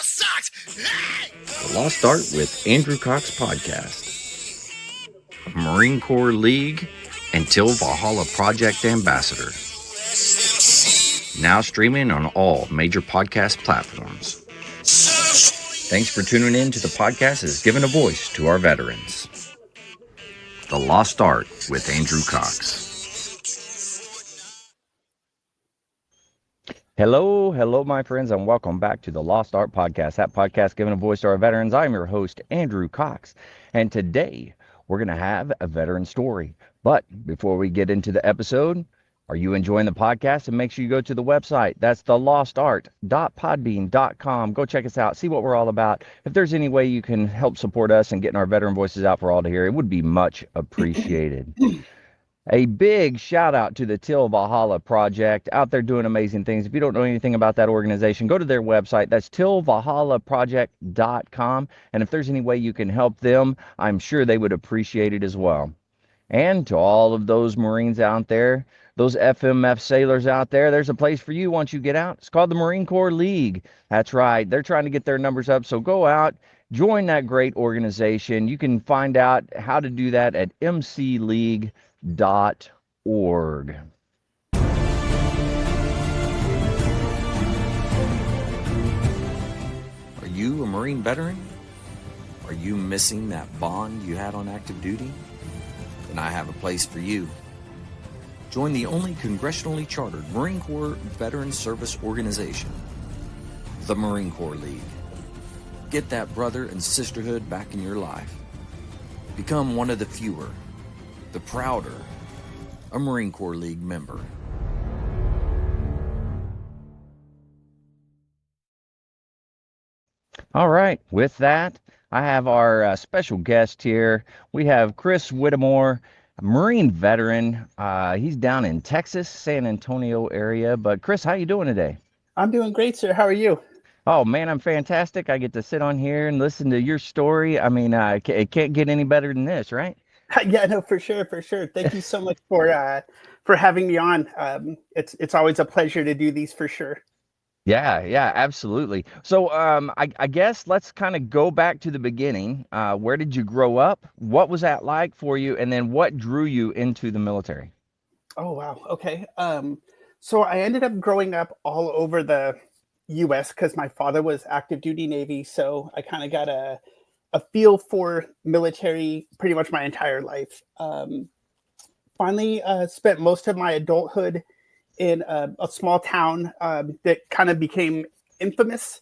sucks! Hey! The Lost Art with Andrew Cox podcast. Marine Corps League and Till Valhalla Project Ambassador. Now streaming on all major podcast platforms. Thanks for tuning in to the podcast that has given a voice to our veterans. The Lost Art with Andrew Cox. Hello, my friends, and welcome back to the Lost Art Podcast. That podcast giving a voice to our veterans. I'm your host, Andrew Cox, and today we're going to have a veteran story. But before we get into the episode, are you enjoying the podcast? And make sure you go to the website. That's thelostart.podbean.com. Go check us out. See what we're all about. If there's any way you can help support us and getting our veteran voices out for all to hear, it would be much appreciated. A big shout out to the Till Valhalla Project, out there doing amazing things. If you don't know anything about that organization, go to their website. That's tillvalhallaproject.com. And if there's any way you can help them, I'm sure they would appreciate it as well. And to all of those Marines out there, those FMF sailors out there, there's a place for you once you get out. It's called the Marine Corps League. That's right. They're trying to get their numbers up. So go out, join that great organization. You can find out how to do that at mcleague.org. Are you a Marine veteran? Are you missing that bond you had on active duty? Then I have a place for you. Join the only congressionally chartered Marine Corps Veteran Service Organization, the Marine Corps League. Get that brother and sisterhood back in your life. Become one of the fewer, the prouder, a Marine Corps League member. All right, with that, I have our special guest here. We have Chris Whittemore, a Marine veteran. He's down in Texas, San Antonio area. But Chris, how you doing today? I'm doing great, sir. How are you? Oh, man, I'm fantastic. I get to sit on here and listen to your story. I mean, it can't get any better than this, right? Yeah, no, for sure, for sure. Thank you so much for having me on. It's always a pleasure to do these for sure. Yeah, absolutely. So I guess let's kind of go back to the beginning. Where did you grow up? What was that like for you? And then what drew you into the military? Oh, wow. Okay. So I ended up growing up all over the U.S. because my father was active duty Navy. So I kind of got a feel for military pretty much my entire life. Finally spent most of my adulthood in a small town that kind of became infamous,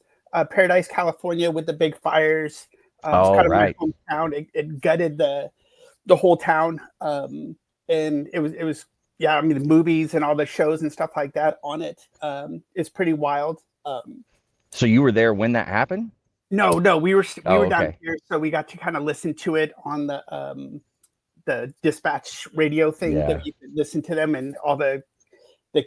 Paradise, California, with the big fires. It's kind of right. my hometown. It gutted the whole town, and it was yeah. I mean, the movies and all the shows and stuff like that on it is pretty wild. So you were there when that happened? No, we were okay. down here, so we got to kind of listen to it on the dispatch radio thing that you could listen to them and all the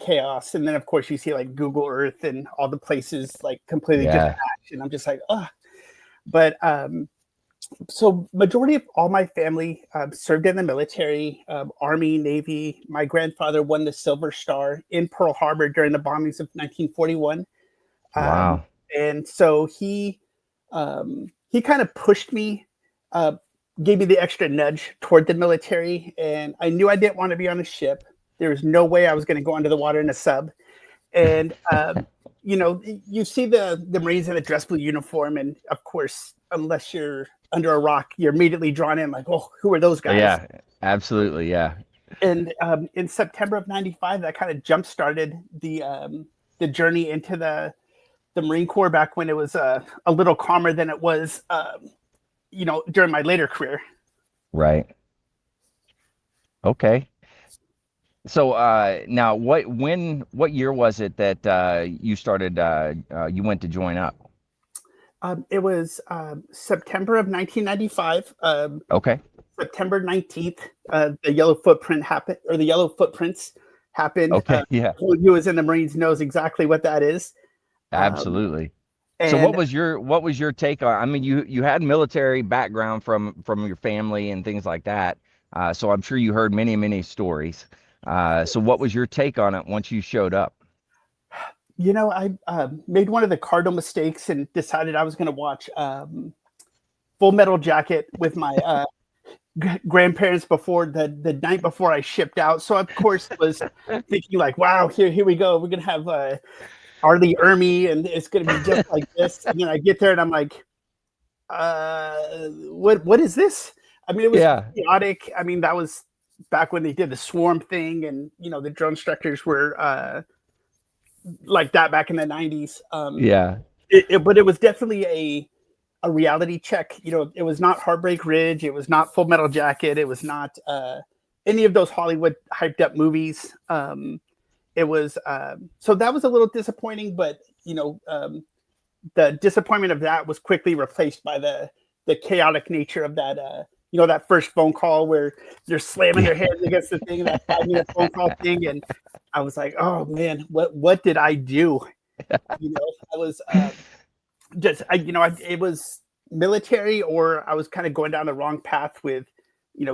chaos. And then of course you see like Google Earth and all the places like completely detached, and I'm just like, oh. But so majority of all my family served in the military, Army, Navy. My grandfather won the Silver Star in Pearl Harbor during the bombings of 1941. Wow. And so he kind of pushed me, gave me the extra nudge toward the military, and I knew I didn't want to be on a ship. There was no way I was going to go under the water in a sub. And, you see the Marines in a dress blue uniform. And of course, unless you're under a rock, you're immediately drawn in like, oh, who are those guys? Yeah, absolutely. Yeah. And in September of 95, that kind of jump-started the journey into the Marine Corps back when it was a little calmer than it was, during my later career. Right. Okay. So now, what year was it that you started? You went to join up? It was September of 1995. Okay. September 19th, the Yellow Footprint happened, or the Yellow Footprints happened. Okay. Yeah. Who was in the Marines knows exactly what that is. Absolutely. So what was your take on? I mean, you had military background from your family and things like that. So I'm sure you heard many stories. So what was your take on it once you showed up? I made one of the cardinal mistakes and decided I was going to watch Full Metal Jacket with my grandparents before the night before I shipped out. So of course was thinking like, wow, here we go. We're gonna have Arlie Ermy, and it's gonna be just like this. And then I get there and I'm like, what is this? I mean, it was chaotic. I mean, that was back when they did the swarm thing, and the drone instructors were like that back in the 90s. But it was definitely a reality check. It was not Heartbreak Ridge. It was not Full Metal Jacket. It was not any of those Hollywood hyped up movies. It was so that was a little disappointing, but the disappointment of that was quickly replaced by the chaotic nature of that. That first phone call where they're slamming their heads against the thing, that 5-minute phone call thing, and I was like, oh man, what did I do? I was it was military, or I was kind of going down the wrong path with,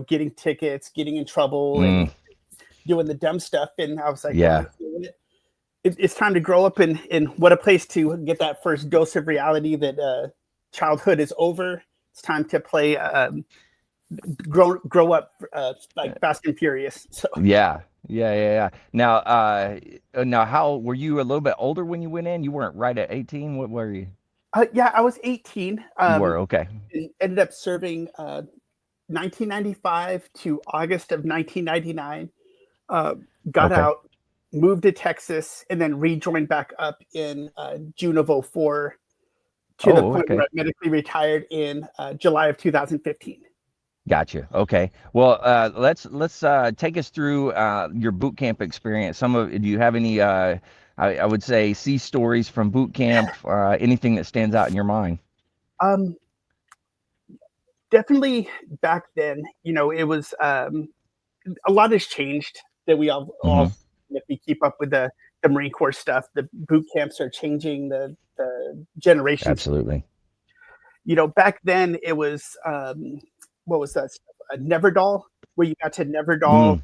getting tickets, getting in trouble, and doing the dumb stuff. And I was like, well, it's time to grow up, and what a place to get that first dose of reality that childhood is over. It's time to play, grow up like Fast and Furious. So. Yeah. Now, how were you a little bit older when you went in? You weren't right at 18. What were you? Yeah, I was 18. You were, okay. Ended up serving 1995 to August of 1999. Got out, moved to Texas, and then rejoined back up in June of 2004 to the point where I medically retired in July of 2015. Gotcha. Okay. Well, let's take us through your boot camp experience. Do you have any I would say sea stories from boot camp, anything that stands out in your mind? Definitely back then, it was a lot has changed that we all if we keep up with the Marine Corps stuff, the boot camps are changing, the generations. Absolutely. Back then it was what was that stuff? Neverdall, where you got to Neverdall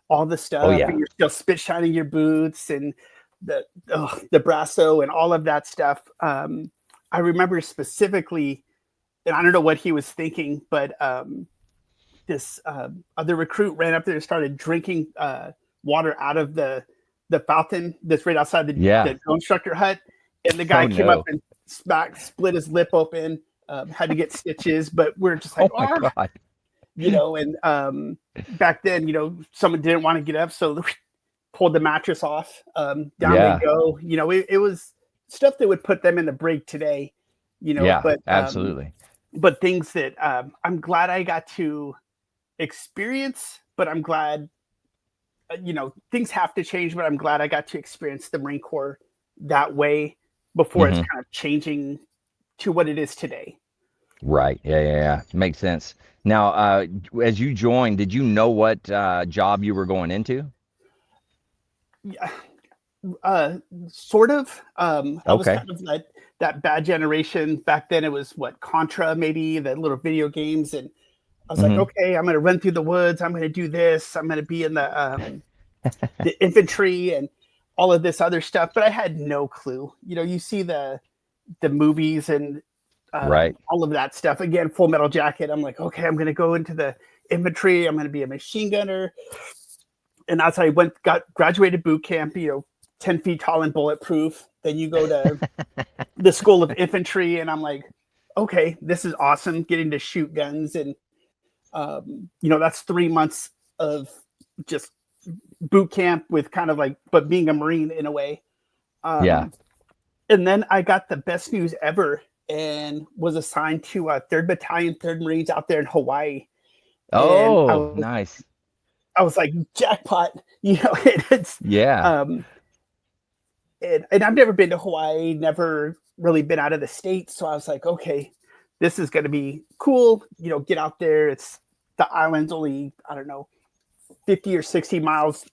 all the stuff, and you're still spit shining your boots and the brasso and all of that stuff. I remember specifically, and I don't know what he was thinking, but this other recruit ran up there and started drinking water out of the fountain that's right outside the drone instructor hut, and the guy came up and split his lip open, had to get stitches, but we're just like, oh my God. And back then, someone didn't want to get up, so pulled the mattress off, down they go. It was stuff that would put them in the brig today, but absolutely. But things that I'm glad I got to experience, but I'm glad, things have to change, but I'm glad I got to experience the Marine Corps that way before it's kind of changing to what it is today. Right. Yeah. Makes sense. Now, as you joined, did you know what job you were going into? Yeah, sort of. I was kind of like that bad generation. Back then it was Contra, maybe, the little video games. And I was like, okay, I'm going to run through the woods. I'm going to do this. I'm going to be in the infantry and all of this other stuff. But I had no clue. You see the movies and all of that stuff. Again, Full Metal Jacket. I'm like, okay, I'm going to go into the infantry. I'm going to be a machine gunner. And that's how I graduated boot camp, 10 feet tall and bulletproof. Then you go to the School of Infantry, and I'm like, okay, this is awesome, getting to shoot guns. And, that's 3 months of just boot camp with kind of but being a Marine in a way. And then I got the best news ever and was assigned to 3rd Battalion, 3rd Marines out there in Hawaii. Oh, nice. I was like, jackpot, it's and I've never been to Hawaii, never really been out of the state. So I was like, okay, this is going to be cool. Get out there. It's the island's only, I don't know, 50 or 60 miles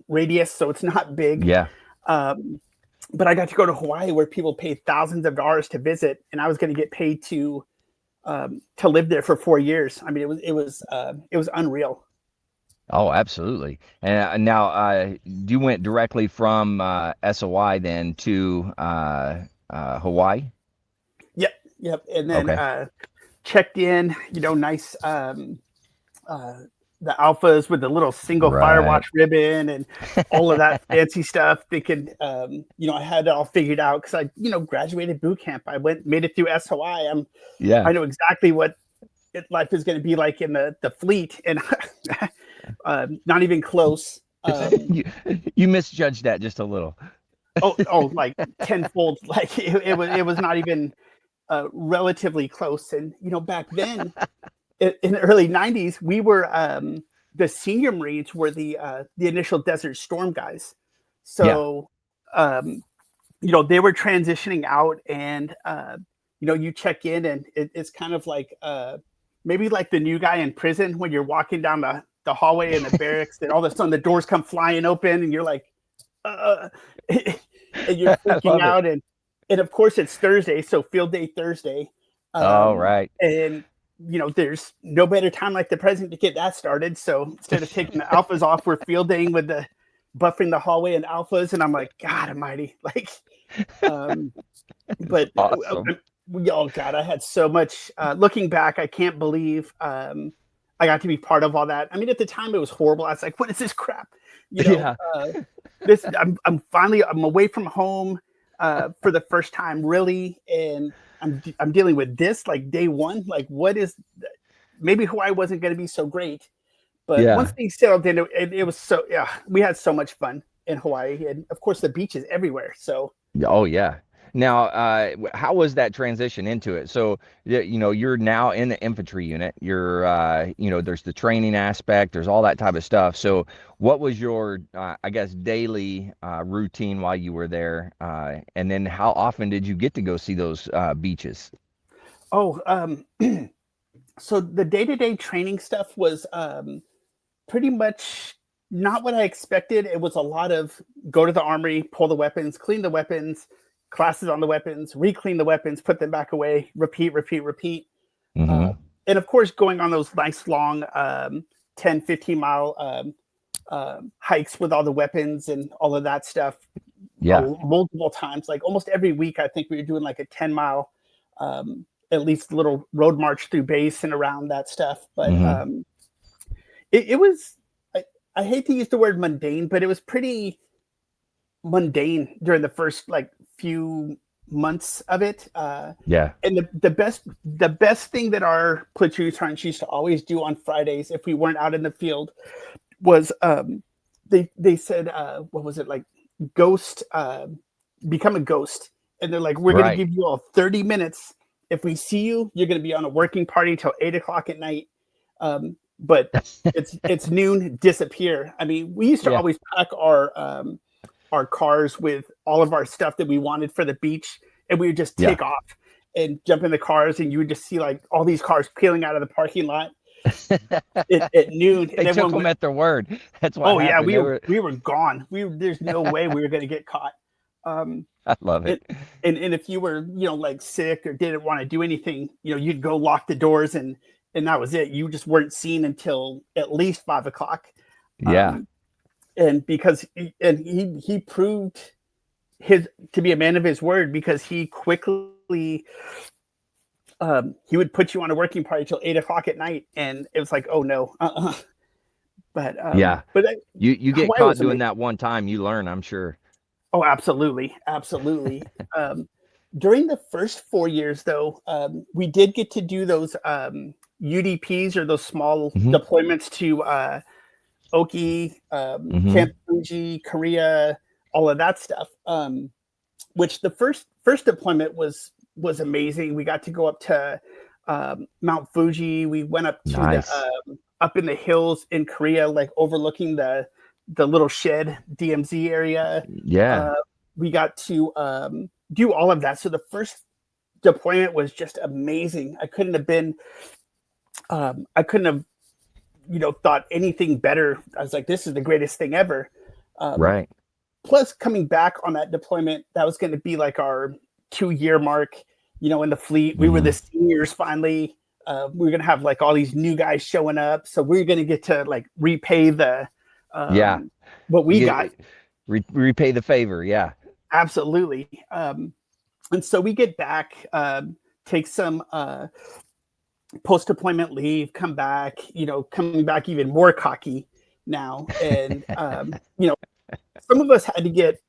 radius. So it's not big. Yeah. But I got to go to Hawaii where people pay thousands of dollars to visit. And I was going to get paid to live there for 4 years. I mean, it was unreal. Oh, absolutely. And now, you went directly from SOI then to Hawaii? Yep, yep. And then Okay. checked in, nice uh, the alphas with the little single Firewatch Right. ribbon and all of that fancy stuff. Thinking, I had it all figured out because I, graduated boot camp. I made it through SOI. Yeah. I know exactly what life is going to be like in the fleet, and not even close. You you misjudged that just a little. Like tenfold. Like it was not even relatively close. And back then, in the early '90s, we were the senior Marines were the initial Desert Storm guys. Yeah. So they were transitioning out, and you check in, and it's kind of like maybe like the new guy in prison when you're walking down the hallway in the barracks, and all of a sudden the doors come flying open, and you're like, uh, and you're I freaking love it. out, and of course it's Thursday, so field day Thursday, All right. and there's no better time like the present to get that started. So instead of taking the alphas off, we're field daying with the buffering the hallway and alphas, and I'm like, God Almighty, like, but Awesome. oh God, I had so much. Looking back, I can't believe I got to be part of all that. I mean, at the time it was horrible. I was like, what is this crap? You know, Yeah. this I'm away from home for the first time, really, and I'm dealing with this like day one. Like, what is maybe Hawaii wasn't going to be so great, but once Yeah. things settled in, it was so yeah. We had so much fun in Hawaii, and of course the beaches everywhere. So Oh yeah. Now, how was that transition into it? So, you're now in the infantry unit. There's the training aspect, there's all that type of stuff. So, what was your, I guess, daily routine while you were there? And then how often did you get to go see those beaches? oh, so the day to day training stuff was pretty much not what I expected. It was a lot of go to the armory, pull the weapons, clean the weapons, classes on the weapons, re-clean the weapons, put them back away, repeat, repeat, repeat. Uh, Hmm. and of course, going on those nice long 10, 15-mile hikes with all the weapons and all of that stuff Yeah. multiple times. Like almost every week, I think we were doing like a 10-mile, at least little road march through base and around that stuff. But Hmm. it was, I hate to use the word mundane, but it was pretty mundane during the first like few months of it. Yeah. And the best thing that our platoon sergeants used to always do on Fridays if we weren't out in the field was they said what was it like ghost become a ghost, and they're like, we're going to Right. give you all 30 minutes. If we see you, you're going to be on a working party till 8 o'clock at night. But it's noon, disappear. I mean, we used to Yeah. always pack our cars with all of our stuff that we wanted for the beach, and we would just Yeah. take off and jump in the cars, and you would just see like all these cars peeling out of the parking lot at noon, and They took everyone them went, at their word. That's what "Oh yeah, happened. we They were were, we were gone. There's no way we were going to get caught." Um, I love it. it, and if you were like sick or didn't want to do anything, you'd go lock the doors, and that was it. You just weren't seen until at least 5 o'clock. Yeah. Um, and because he proved his to be a man of his word, because he quickly he would put you on a working party till 8 o'clock at night, and it was like, oh no, Yeah. but You get Hawaii caught was doing amazing. that one time, you learn, I'm sure. Oh, absolutely, absolutely. um, During the first 4 years, though, we did get to do those UDPs, or those small Hmm. deployments to Oki, Camp Hmm. Fuji, Korea, all of that stuff. Which the first deployment was amazing. We got to go up to Mount Fuji. We went up to the Nice. up in the hills in Korea, like overlooking the little shed DMZ area. Yeah. Uh, we got to do all of that. So the first deployment was just amazing. I couldn't have thought anything better. I was like, this is the greatest thing ever. Um, Right. Plus, coming back on that deployment, that was going to be like our 2 year mark. In the fleet, we were the Hmm. seniors finally. we're going to have like all these new guys showing up. So we're going to get to like repay the, Yeah. what we got. Repay the favor. Yeah. Absolutely. And so we get back, take some post-deployment leave, come back, coming back even more cocky now. And, some of us had to get,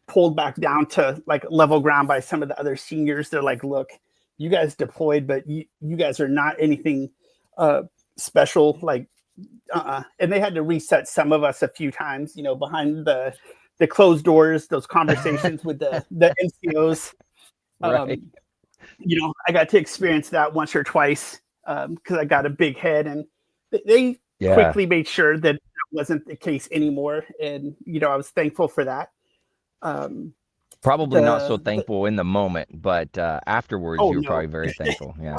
pulled back down to like level ground by some of the other seniors. They're like, look, you guys deployed, but you guys are not anything special. Like, and they had to reset some of us a few times, behind the closed doors, those conversations with the NCOs. Right. I got to experience that once or twice because I got a big head, and they quickly made sure that wasn't the case anymore. And, I was thankful for that. Probably not so thankful in the moment, but afterwards you're probably very thankful. Yeah.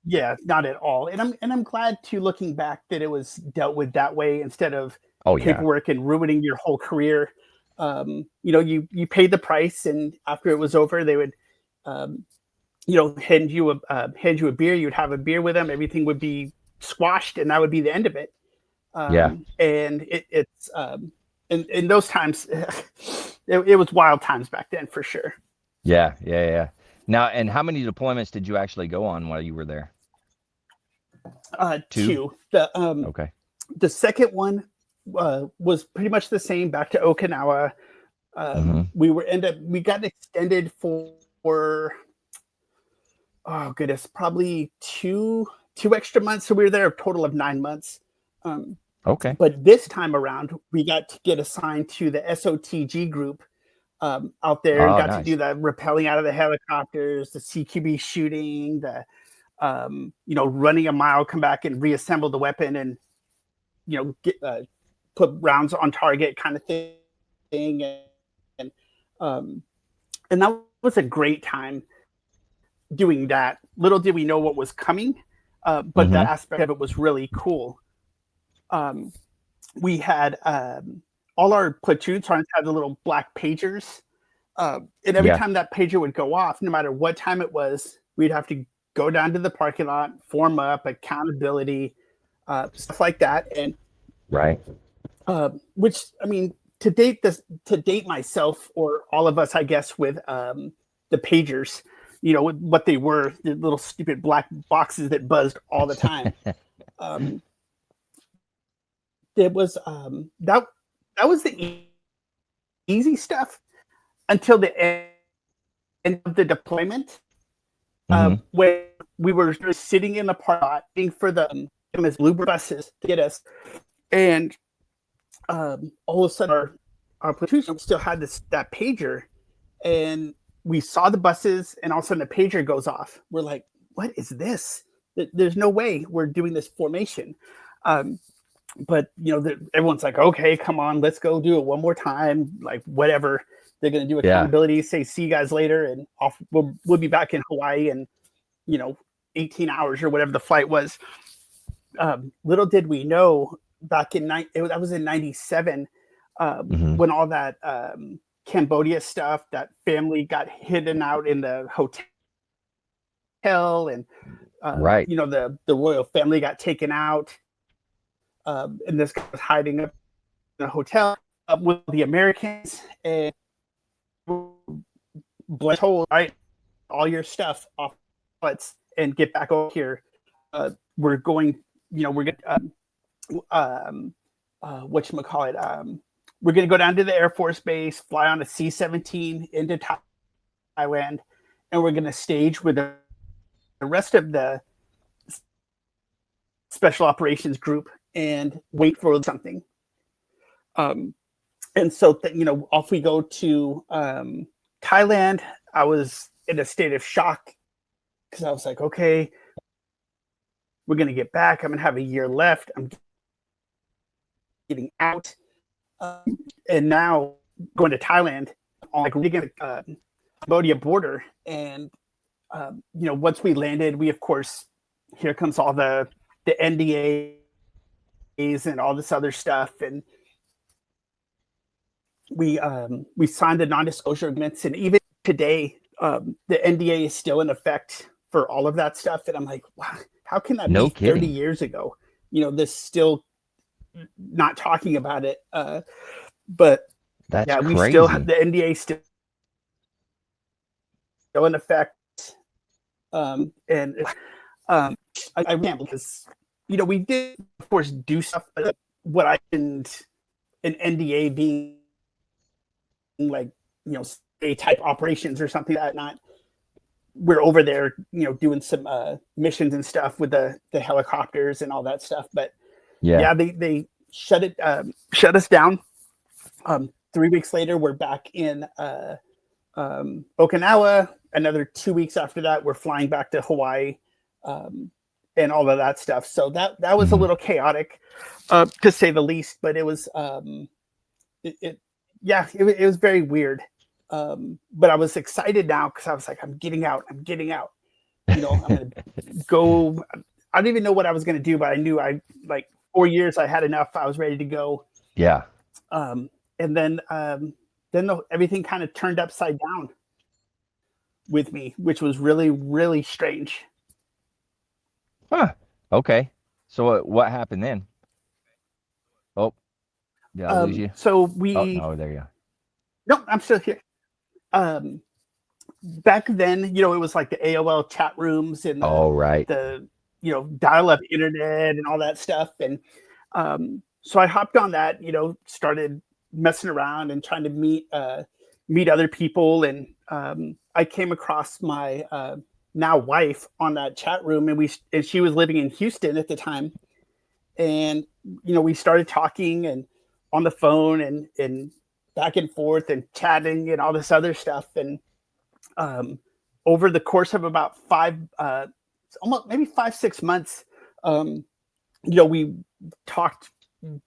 Yeah, not at all. And I'm glad to, looking back, that it was dealt with that way instead of paperwork and ruining your whole career. You paid the price, and after it was over, they would, hand you a beer. You'd have a beer with them. Everything would be squashed, and that would be the end of it. And it's in those times, it was wild times back then for sure. Yeah. Now, and how many deployments did you actually go on while you were there? Two. Okay. The second one was pretty much the same, back to Okinawa. We got extended for oh goodness, probably two extra months. So we were there a total of 9 months. Okay. But this time around, we got to get assigned to the SOTG group out there. Got to do the rappelling out of the helicopters, the CQB shooting, the running a mile, come back and reassemble the weapon, and get put rounds on target kind of thing. And that was a great time doing that. Little did we know what was coming, but that aspect of it was really cool. We had all our platoon sergeants had the little black pagers, and every time that pager would go off, no matter what time it was, we'd have to go down to the parking lot, form up, accountability, stuff like that. And which, I mean, to date myself, or all of us, I guess, with the pagers, what they were, the little stupid black boxes that buzzed all the time. It was that was the easy stuff until the end of the deployment, where we were sitting in the parking lot waiting for the Bluebird buses to get us, and all of a sudden our platoon still had that pager, and we saw the buses, and all of a sudden the pager goes off. We're like, what is this? There's no way we're doing this formation. But everyone's like, okay, come on, let's go do it one more time. Like, whatever, they're going to do accountability, say, see you guys later, and off. We'll be back in Hawaii in 18 hours or whatever the flight was. Little did we know, back in that was in 97, when all that Cambodia stuff, that family got hidden out in the hotel, and the royal family got taken out. And this guy was hiding up in a hotel with the Americans, and told, right, all your stuff off butts and get back over here. We're going, we're going whatchamacallit, we're going to go down to the Air Force Base, fly on a C-17 into Thailand, and we're going to stage with the rest of the special operations group and wait for something. And so, off we go to Thailand. I was in a state of shock because I was like, okay, we're going to get back. I'm going to have a year left. I'm getting out. And now going to Thailand on Cambodia border. And, once we landed, we, of course, here comes all the NDAs and all this other stuff. And we signed the non-disclosure agreements. And even today, the NDA is still in effect for all of that stuff. And I'm like, wow, how can that No be 30 kidding. years ago? This still not talking about it. But That's yeah, we still have crazy. the NDA still in effect. And I can't, because we did of course do stuff, but what I didn't, an NDA being like A type operations or something like that. Not we're over there doing some missions and stuff with the helicopters and all that stuff. But Yeah. yeah, they shut us down. 3 weeks later, we're back in Okinawa. Another 2 weeks after that, we're flying back to Hawaii, and all of that stuff. So that was a little chaotic, to say the least. But it was it was very weird. But I was excited now because I was like, I'm getting out. I'm gonna go. I didn't even know what I was gonna do, but I knew like 4 years I had enough. I was ready to go. Yeah. And then everything kind of turned upside down with me, which was really, really strange. Huh. Okay. So what happened then? Oh, did I lose you? So Oh, no, there you go. no, I'm still here. Back then, it was like the AOL chat rooms and Right. the dial-up internet and all that stuff. And so I hopped on that, started messing around and trying to meet other people. And I came across my now wife on that chat room, and she was living in Houston at the time. And we started talking and on the phone and back and forth and chatting and all this other stuff. And over the course of about almost maybe 5-6 months, we talked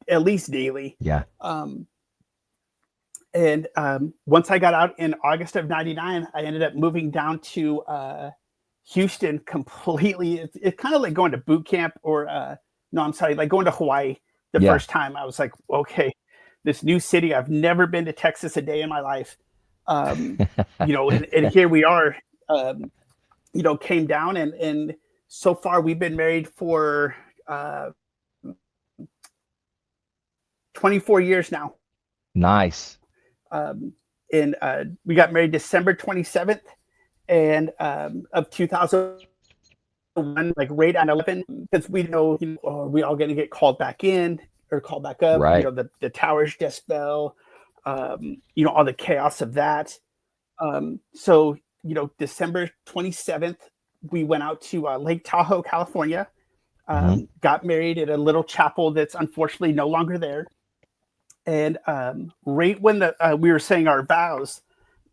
at least daily. Yeah. And once I got out in August of '99, I ended up moving down to Houston completely. It's kind of like going to boot camp, or no, I'm sorry, like going to Hawaii the first time. I was like, okay, this new city. I've never been to Texas a day in my life. And here we are. Came down, and so far we've been married for 24 years now. Nice. And we got married December 27th and of 2001, like right at 11, because we know, are we all going to get called back in or called back up? Right. The towers just fell. All the chaos of that. So December 27th, we went out to Lake Tahoe, California. Got married at a little chapel that's unfortunately no longer there. And right when we were saying our vows,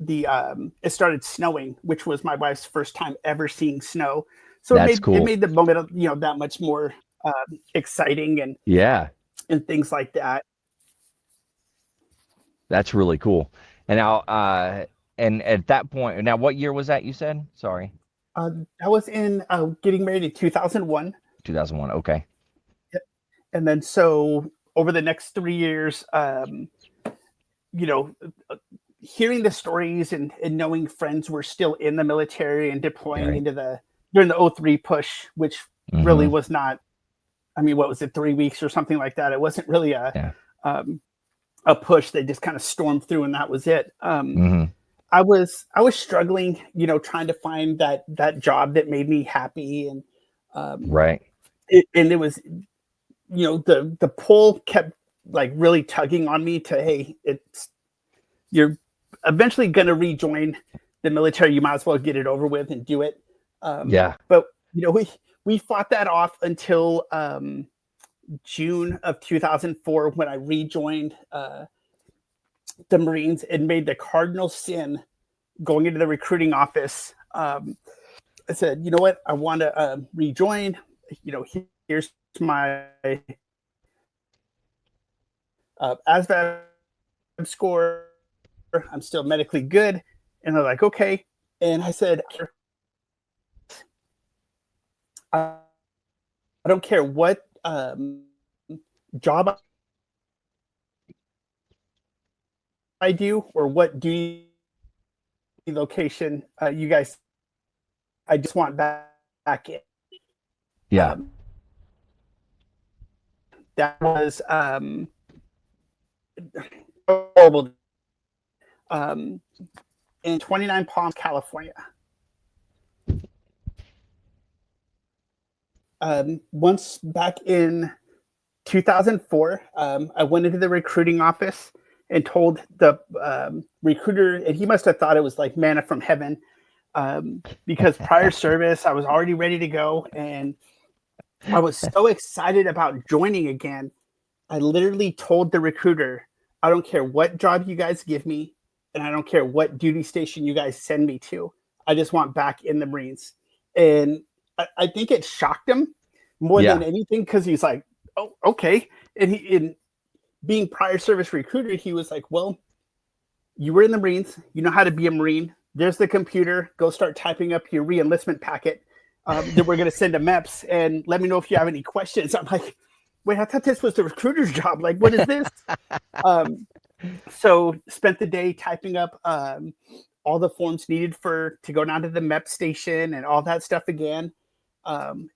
it started snowing, which was my wife's first time ever seeing snow. So it made the moment that much more exciting and things like that. That's really cool. And now, and at that point, now what year was that? You said? Sorry. I was in getting married in 2001. 2001. Okay. And then so over the next 3 years, hearing the stories and knowing friends were still in the military and deploying during the 03 push, which really was not, what was it, 3 weeks or something like that? It wasn't really a push. They just kind of stormed through and that was it. I was struggling, trying to find that job that made me happy. And right. It was, the pull kept like really tugging on me to, hey, you're eventually going to rejoin the military. You might as well get it over with and do it. But we fought that off until June of 2004, when I rejoined the Marines and made the cardinal sin going into the recruiting office. I said, you know what, I want to rejoin. Here's my ASVAB score. I'm still medically good. And they're like, okay. And I said, I don't care what job I do or what duty location you guys I just want back in. Yeah. That was horrible. In 29 Palms, California. Once back in 2004, I went into the recruiting office and told the recruiter, and he must have thought it was like manna from heaven, because prior service, I was already ready to go, and I was so excited about joining again. I literally told the recruiter, I don't care what job you guys give me, and I don't care what duty station you guys send me to. I just want back in the Marines. And I think it shocked him more than anything, because he's like, oh, okay. And in being prior service recruiter, he was like, well, you were in the Marines. You know how to be a Marine. There's the computer. Go start typing up your re-enlistment packet that we're going to send to MEPS, and let me know if you have any questions. I'm like, wait, I thought this was the recruiter's job. Like, what is this? So spent the day typing up all the forms needed to go down to the MEP station and all that stuff again. And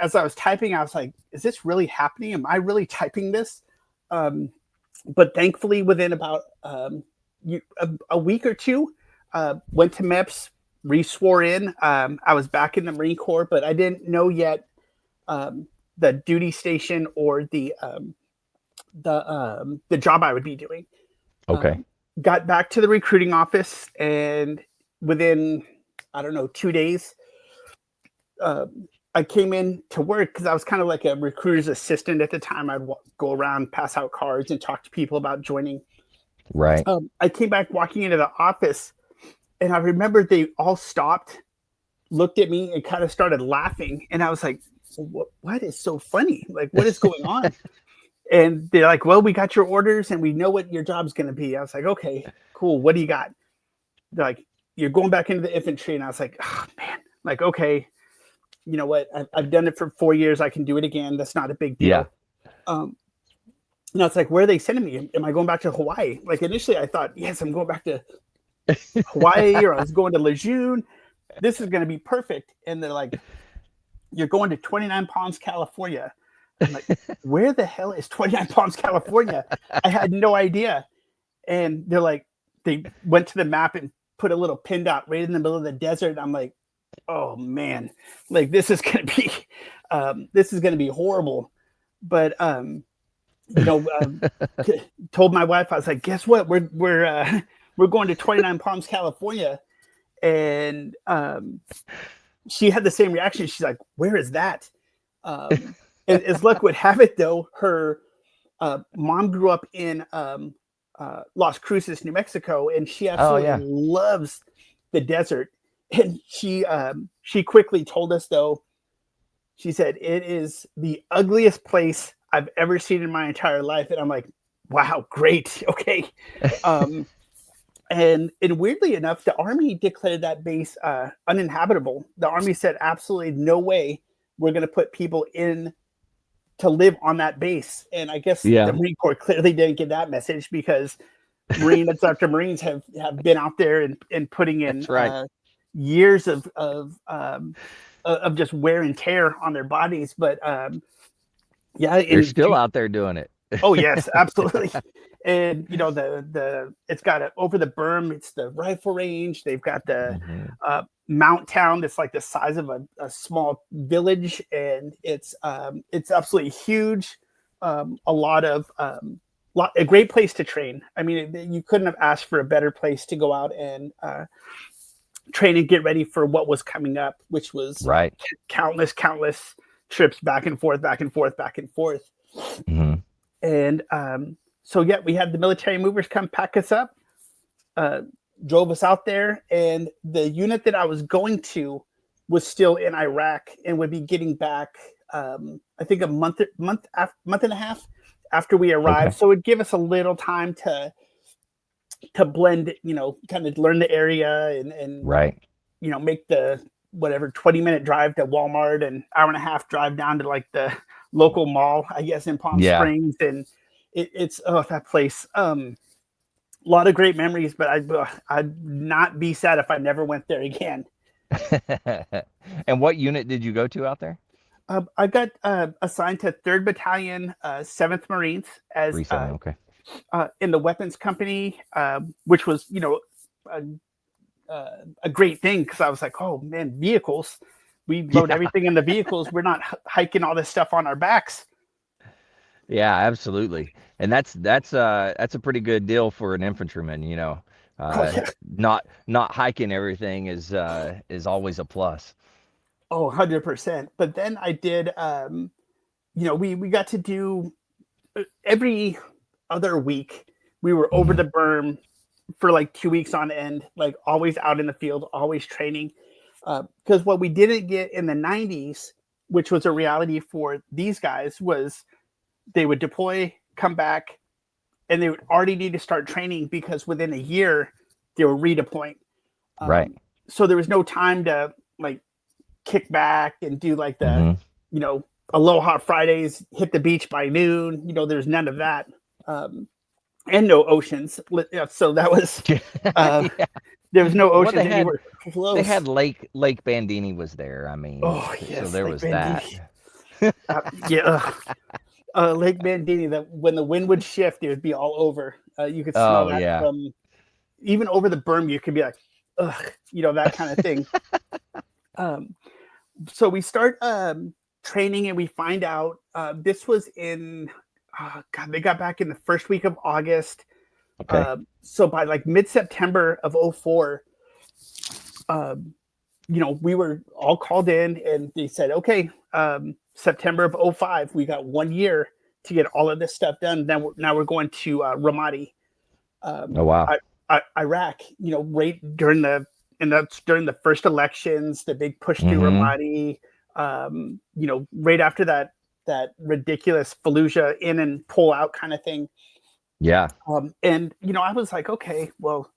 as I was typing, I was like, is this really happening? Am I really typing this? But thankfully, within about a week or two, went to MEPS, re-swore in. I was back in the Marine Corps, but I didn't know yet the duty station or the job I would be doing. Okay. Got back to the recruiting office, and within, I don't know, 2 days, I came in to work because I was kind of like a recruiter's assistant at the time. I'd go around, pass out cards, and talk to people about joining. Right. I came back walking into the office, and I remember they all stopped, looked at me, and kind of started laughing. And I was like, what is so funny? Like, what is going on? And they're like, well, we got your orders and we know what your job's going to be. I was like, okay, cool. What do you got? They're like, you're going back into the infantry. And I was like, oh, man, like, okay, you know what? I've done it for 4 years. I can do it again. That's not a big deal. Yeah. And I was like, where are they sending me? Am I going back to Hawaii? Like, initially I thought, yes, I'm going back to Hawaii, or I was going to Lejeune. This is going to be perfect. And they're like, you're going to 29 Palms, California. I'm like, where the hell is 29 Palms, California? I had no idea. And they're like, they went to the map and put a little pin dot right in the middle of the desert. And I'm like, oh man, like this is going to be horrible. But, told my wife, I was like, guess what? We're going to 29 Palms, California. And she had the same reaction. She's like, where is that? As luck would have it, though, her mom grew up in Las Cruces, New Mexico, and she absolutely loves the desert. And she quickly told us, though, she said, it is the ugliest place I've ever seen in my entire life. And I'm like, wow, great. Okay. And weirdly enough, the Army declared that base uninhabitable. The Army said, absolutely no way we're going to put people in to live on that base. And I guess the Marine Corps clearly didn't get that message, because Marines after Marines have been out there and putting in years of just wear and tear on their bodies. But they're still out there doing it. Oh yes, absolutely. And it's got over the berm. It's the rifle range. They've got the Mount Town that's like the size of a small village, and it's absolutely huge. A great place to train. I mean, you couldn't have asked for a better place to go out and train and get ready for what was coming up, which was countless trips back and forth. Mm-hmm. And so we had the military movers come pack us up, drove us out there, and the unit that I was going to was still in Iraq and would be getting back, I think a month and a half after we arrived. So it would give us a little time to blend, kind of learn the area and make the 20-minute drive to Walmart and hour and a half drive down to like the local mall, I guess, in Palm Springs. And it's that place. A lot of great memories, but I'd not be sad if I never went there again. And what unit did you go to out there? I got assigned to 3rd Battalion, 7th Marines as 37. Okay. in the weapons company, which was, a, a great thing because I was like, oh man, vehicles. We load Yeah. everything in the vehicles. We're not hiking all this stuff on our backs. Yeah, absolutely. And that's a pretty good deal for an infantryman, you know. Oh Uh, yeah. not hiking everything is always a plus. Oh, 100%. But then I did, we got to do every other week. We were over Hmm. the berm for like 2 weeks on end, like always out in the field, always training. Because what we didn't get in the 90s, which was a reality for these guys, was they would deploy, come back, and they would already need to start training because within a year they were redeploying. Right. So there was no time to like kick back and do like the, Hmm. you know, Aloha Fridays, hit the beach by noon. There's none of that. And no oceans. So that was, uh, Yeah. there was no Well, oceans anywhere they close. had Lake Bandini was there. I mean, Oh, so yes, there Lake was that. Bandini. Yeah. Lake Bandini, that when the wind would shift, it would be all over. You could smell Oh that yeah. from even over the berm. You could be like, ugh, that kind of thing. Um, so we start training and we find out this was in, God, they got back in the first week of August. Okay. So by like mid-September of '04, we were all called in and they said, okay, September of '05, we got 1 year to get all of this stuff done. Now we're going to Ramadi, Oh wow. Iraq, right and that's during the first elections, the big push through Hmm. Ramadi, right after that ridiculous Fallujah in and pull out kind of thing. Yeah. And I was like, okay, well,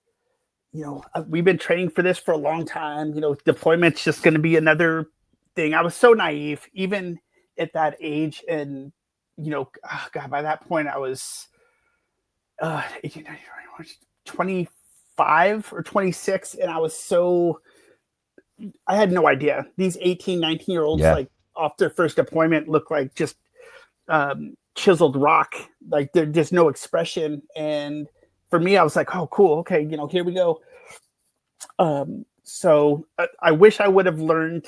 we've been training for this for a long time. Deployment's just going to be another thing. I was so naive, even at that age, and God, by that point I was 25 or 26, and I had no idea. These 18, 19-year olds, Yeah. like off their first deployment, look like just chiseled rock. Like there's just no expression. And for me, I was like, oh, cool. Okay, here we go. So I wish I would have learned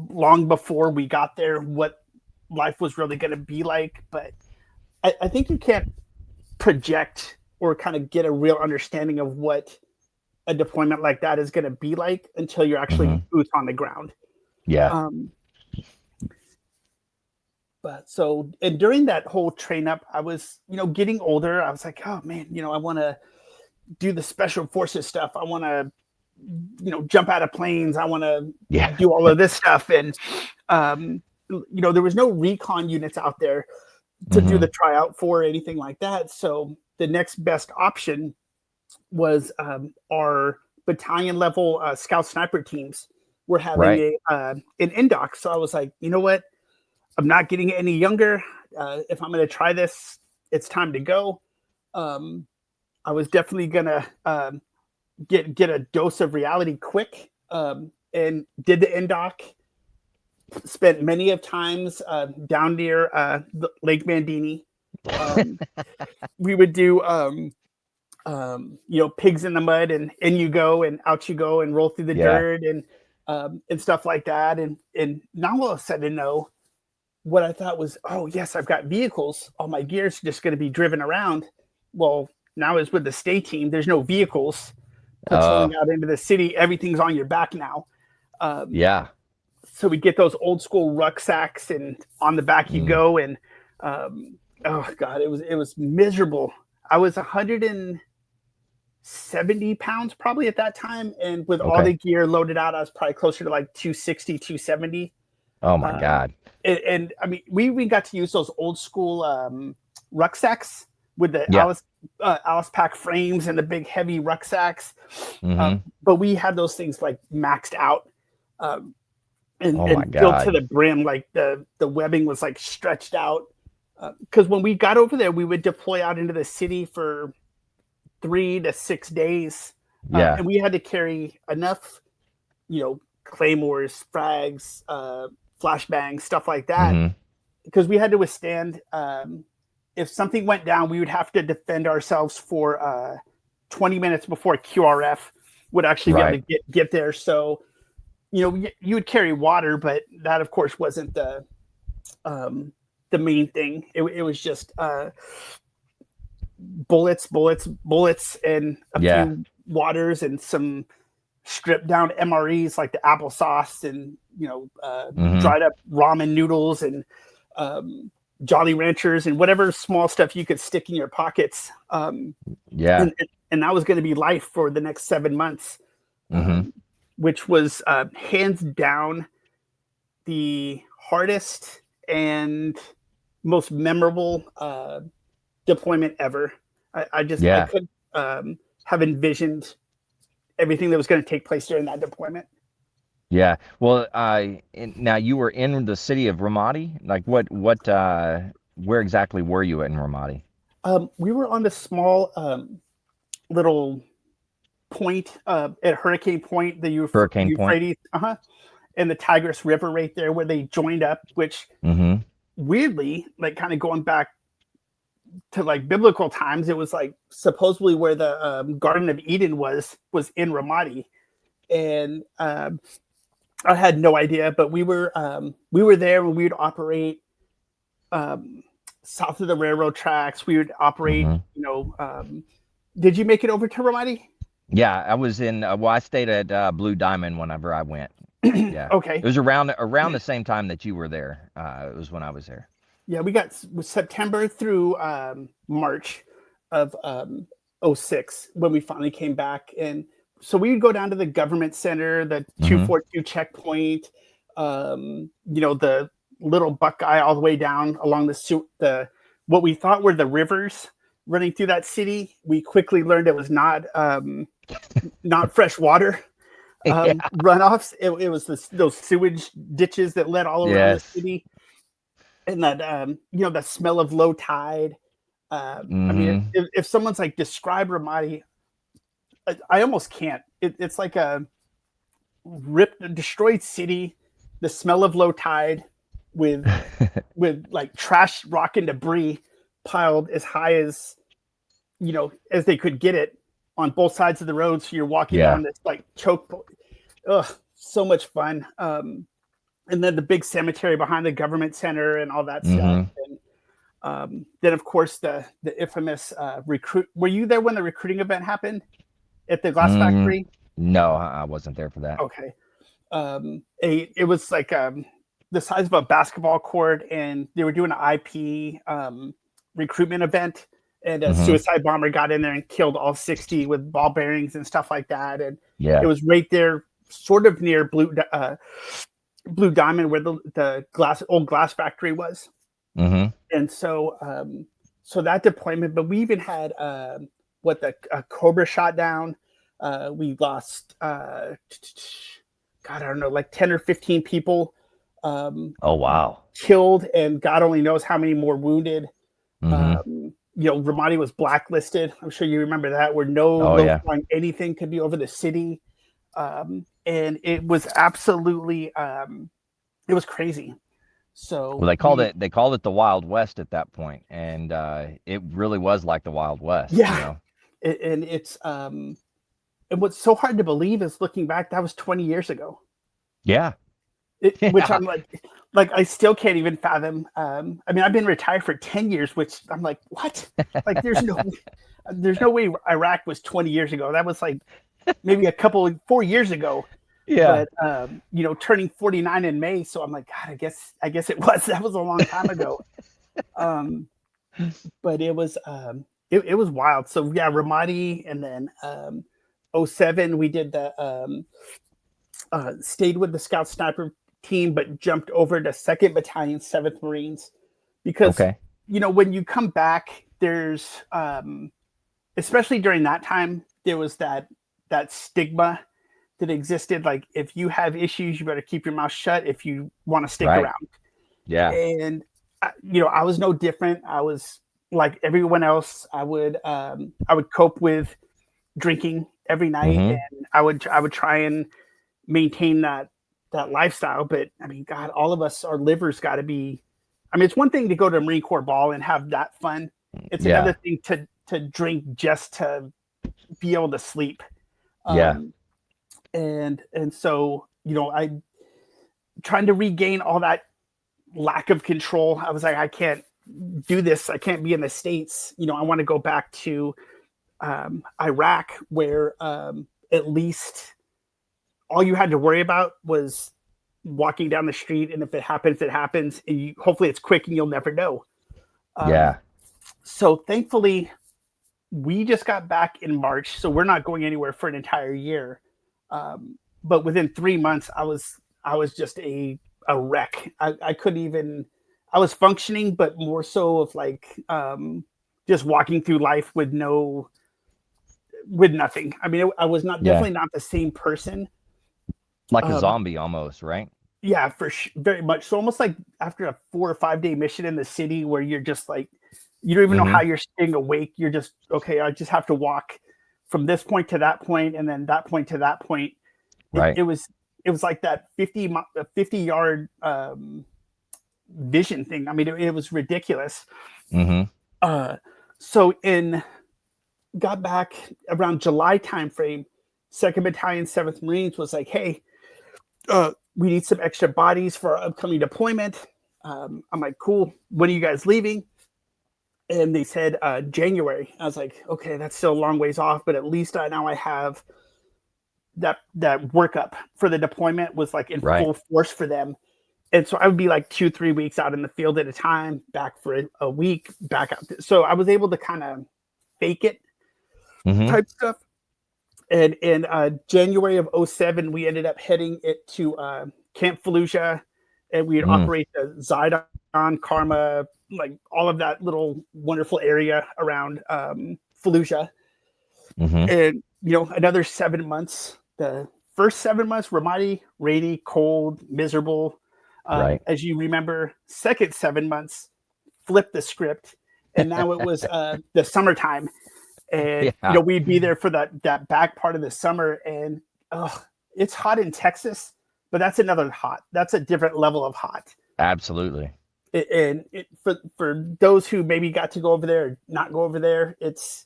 long before we got there what life was really going to be like. But I think you can't project or kind of get a real understanding of what a deployment like that is going to be like until you're actually Hmm. boots on the ground. Yeah. Um, but so, and during that whole train up, I was, getting older. I was like, oh man, I want to do the special forces stuff. I want to, jump out of planes. I want to Yeah. do all of this stuff. And, there was no recon units out there to do Hmm. the tryout for or anything like that. So the next best option was our battalion level scout sniper teams were having Right. an indoc. So I was like, you know what? I'm not getting any younger. If I'm going to try this, it's time to go. Um, I was definitely going to get a dose of reality quick, and did the indoc. Spent many of times down near Lake Mandini. Um, we would do pigs in the mud, and in you go and out you go and roll through the Yeah. dirt and stuff like that. And now all of a sudden, no, what I thought was, oh yes, I've got vehicles. All my gear's just going to be driven around. Well, now is with the state team. There's no vehicles Uh, patrolling out into the city. Everything's on your back now. Um, yeah. so we get those old school rucksacks, and on the back you Mm. go. And oh god, it was miserable. I was 170 pounds probably at that time, and with all Okay. the gear loaded out, I was probably closer to like 260, 270. Oh my Um, God. and I mean, we got to use those old school rucksacks with the Yeah. Alice pack frames and the big heavy rucksacks. Hmm. But we had those things like maxed out, um, Oh my and filled to God. the brim. Like the webbing was like stretched out. Because when we got over there, we would deploy out into the city for 3 to 6 days, Yeah. and we had to carry enough claymores, frags, flashbangs, stuff like that, Mm-hmm. because we had to withstand. If something went down, we would have to defend ourselves for 20 minutes before QRF would actually be able Right. to get there. So, you would carry water, but that, of course, wasn't the main thing. It was just bullets, and a Yeah. few waters and some stripped down MREs like the applesauce and Mm-hmm. dried up ramen noodles and Jolly Ranchers and whatever small stuff you could stick in your pockets. Yeah. And that was going to be life for the next 7 months, Mm-hmm. which was hands down the hardest and most memorable deployment ever. I Yeah. could have envisioned everything that was going to take place during that deployment. Yeah. Well, now you were in the city of Ramadi. Like where exactly were you in Ramadi? We were on the small little point at Hurricane Point, the Hurricane Point. Euphrates, and the Tigris River right there where they joined up, which Mm-hmm. weirdly, like kind of going back to like biblical times, it was like supposedly where the Garden of Eden was in Ramadi. And I had no idea, but we were there when we would operate south of the railroad tracks. We would operate, Mm-hmm. Did you make it over to Ramadi? Yeah, I was in. Well, I stayed at Blue Diamond whenever I went. Yeah, Okay. it was around the same time that you were there. It was when I was there. Yeah, we got September through March of 06 when we finally came back. And so we would go down to the government center, the Mm-hmm. 242 checkpoint, the little Buckeye all the way down along the what we thought were the rivers running through that city. We quickly learned it was not fresh water runoffs. It was those sewage ditches that led all around the city. And that the smell of low tide. Mm-hmm. I mean, if someone's like describe Ramadi, I almost can't. It's like a destroyed city, the smell of low tide, with like trash, rock, and debris piled as high as as they could get it on both sides of the road. So you're walking down this like choke. Ugh, so much fun. And then the big cemetery behind the government center and all that Mm-hmm. stuff. And then, of course, the infamous recruit. Were you there when the recruiting event happened at the glass factory? No, I wasn't there for that. Okay. It was like the size of a basketball court, and they were doing an IP recruitment event. And a suicide bomber got in there and killed all 60 with ball bearings and stuff like that. And it was right there, sort of near Blue Diamond, where the old glass factory was. Mm-hmm. And so that deployment, but we even had Cobra shot down. We lost God, I don't know, like 10 or 15 people Oh wow. killed, and God only knows how many more wounded. Mm-hmm. Ramadi was blacklisted. I'm sure you remember that, where flying anything could be over the city. And it was absolutely it was crazy. So well, they called it the Wild West at that point, and it really was like the Wild West. Yeah, and it's and what's so hard to believe is looking back, that was 20 years ago. Yeah. Which I'm like I still can't even fathom. I mean, I've been retired for 10 years, which I'm like, what? Like, there's no way Iraq was 20 years ago. That was like maybe 4 years ago. Yeah. But turning 49 in May, so I'm like, God, I guess that was a long time ago. But it was it was wild. So yeah, Ramadi, and then 07 we did the stayed with the Scout Sniper team, but jumped over to 2nd Battalion, 7th Marines, because when you come back, there's especially during that time, there was that stigma that existed. Like, if you have issues, you better keep your mouth shut if you want to stick around. Yeah. And I was no different. I was like everyone else. I would cope with drinking every night, and I would try and maintain that lifestyle. But I mean, God, all of us, our livers got to be. I mean, it's one thing to go to a Marine Corps ball and have that fun. It's Yeah. another thing to drink just to be able to sleep. Yeah. And so, I trying to regain all that lack of control. I was like, I can't do this. I can't be in the States. I want to go back to Iraq, where at least all you had to worry about was walking down the street, and if it happens, it happens. And hopefully it's quick and you'll never know. Yeah. So thankfully, we just got back in March, so we're not going anywhere for an entire year. But within 3 months, I was just a wreck. I couldn't even. I was functioning, but more so of like just walking through life with nothing. I mean, I was definitely not the same person. Like a zombie almost, right? Yeah, very much. So almost like after a 4 or 5 day mission in the city where you're just like, you don't even know how you're staying awake. You're just, okay, I just have to walk from this point to that point, and then that point to that point. Right. It was like that 50-yard vision thing. I mean, it was ridiculous. So got back around July timeframe, 2nd Battalion, 7th Marines was like, hey, we need some extra bodies for our upcoming deployment. I'm like, cool. When are you guys leaving? And they said January. I was like, okay, that's still a long ways off, but at least now I have that workup for the deployment was like in full force for them. And so I would be like 2-3 weeks out in the field at a time, back for a week, back out. So I was able to kind of fake it type stuff. And in January of 2007, we ended up heading it to Camp Fallujah, and we'd operate the Zidon, Karma, like all of that little wonderful area around Fallujah. And, another 7 months. The first 7 months were mighty, rainy, cold, miserable. As you remember, second 7 months, flipped the script, and now it was the summertime. And we'd be there for that back part of the summer, and it's hot in Texas, but that's another hot. That's a different level of hot. Absolutely. For those who maybe got to go over there or not go over there, it's,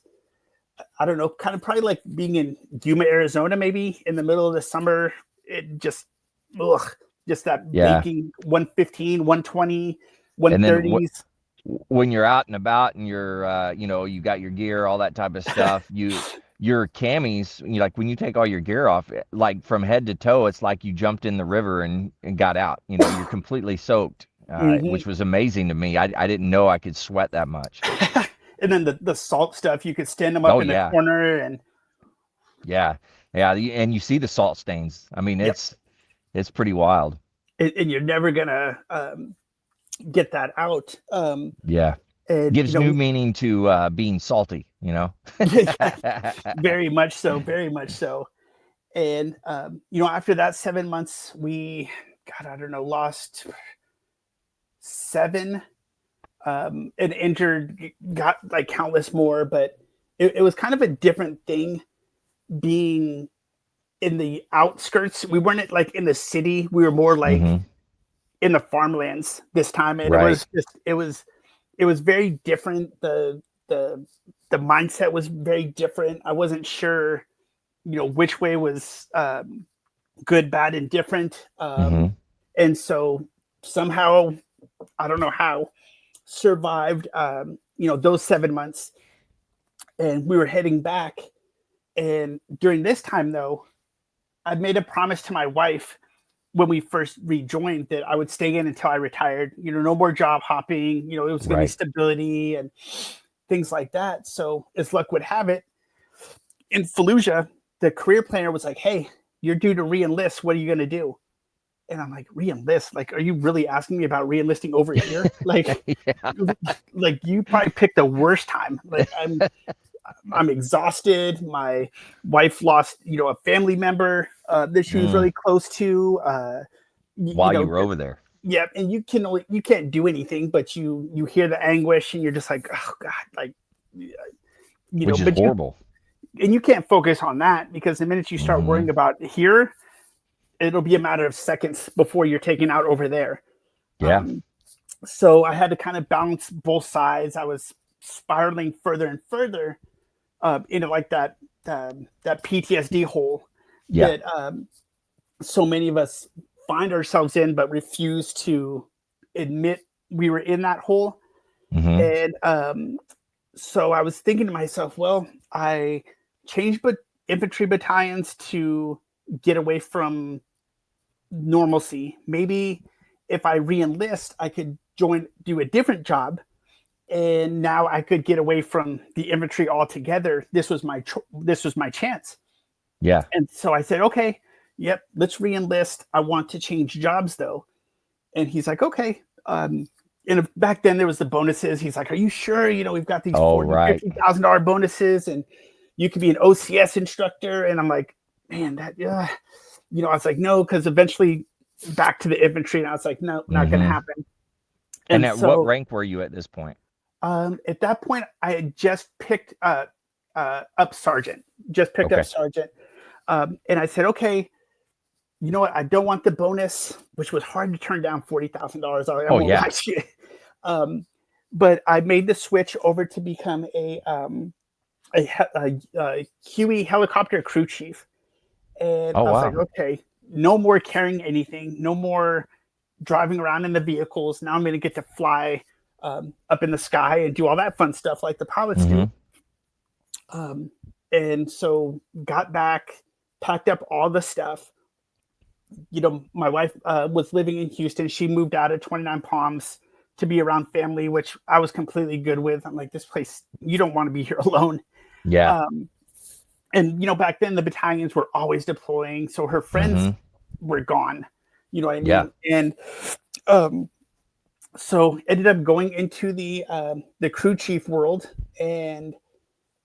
I don't know, kind of probably like being in Yuma, Arizona, maybe in the middle of the summer. It just that baking 115, 120, 130s. When you're out and about and you're you got your gear, all that type of stuff, your camis, like when you take all your gear off, like from head to toe, it's like you jumped in the river and got out. You're completely soaked, which was amazing to me. I didn't know I could sweat that much. And then the salt stuff, you could stand them up in the corner, and and you see the salt stains. I mean, it's pretty wild. And you're never gonna get that out. And gives new meaning to being salty. Very much so, very much so. And after that 7 months, we lost 7 and injured, got like countless more. But it was kind of a different thing being in the outskirts. We weren't like in the city. We were more like in the farmlands this time, and it was very different. The mindset was very different. I wasn't sure, which way was good, bad, and different. And so somehow, I don't know how, survived those 7 months, and we were heading back. And during this time, though, I made a promise to my wife when we first rejoined that I would stay in until I retired. No more job hopping. It was going to be stability and things like that. So as luck would have it, in Fallujah, the career planner was like, "Hey, you're due to re-enlist. What are you going to do?" And I'm like, "Re-enlist? Like, are you really asking me about re-enlisting over here? Like, like you probably picked the worst time. Like, I'm exhausted. My wife lost, a family member that she was really close to. While you were over there. Yeah, and you can't do anything, but you hear the anguish, and you're just like, oh God, like, which is horrible. And you can't focus on that, because the minute you start worrying about here, it'll be a matter of seconds before you're taken out over there. Yeah. So I had to kind of balance both sides. I was spiraling further and further into like that PTSD hole Yeah. that so many of us find ourselves in, but refuse to admit we were in that hole. Hmm. And so I was thinking to myself, well, I changed infantry battalions to get away from normalcy. Maybe if I re-enlist, I could do a different job, and now I could get away from the infantry altogether. This was my chance. Yeah. And so I said, okay, yep, let's re-enlist. I want to change jobs though. And he's like, okay. And back then there was the bonuses. He's like, are you sure? We've got these Oh, $40,000, right. $50,000 bonuses, and you could be an OCS instructor. And I'm like, man, that, I was like, no, because eventually back to the infantry. And I was like, no, not going to happen. And at what so, rank were you at this point? at that point, I had just picked up sergeant, up sergeant. And I said, okay, you know what? I don't want the bonus, which was hard to turn down $40,000. I won't lie to you. But I made the switch over to become a Huey helicopter crew chief. And I was like, okay, no more carrying anything, no more driving around in the vehicles. Now I'm going to get to fly up in the sky and do all that fun stuff like the pilots do. And so got back, packed up all the stuff. My wife was living in Houston. She moved out of 29 Palms to be around family, which I was completely good with. I'm like, this place, you don't want to be here alone. Yeah. And back then the battalions were always deploying, so her friends were gone. You know what I mean? Yeah. And so ended up going into the crew chief world. And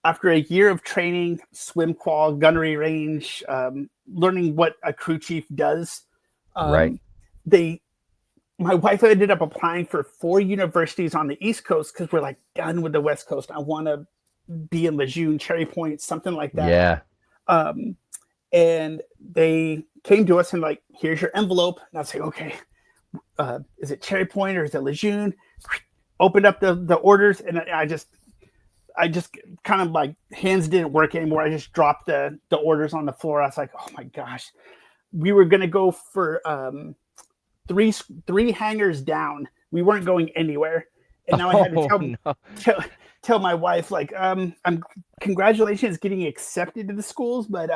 after a year of training, swim qual, gunnery range, learning what a crew chief does, Right. My wife ended up applying for 4 universities on the East Coast because we're like done with the West Coast. I want to be in Lejeune, Cherry Point, something like that. Yeah. And they came to us and like, here's your envelope. And I was like, okay, is it Cherry Point or is it Lejeune? Opened up the orders, and I just kind of like hands didn't work anymore. I just dropped the orders on the floor. I was like, oh my gosh, we were going to go for three hangars down. We weren't going anywhere. And now I had to tell my wife, like, congratulations getting accepted to the schools, but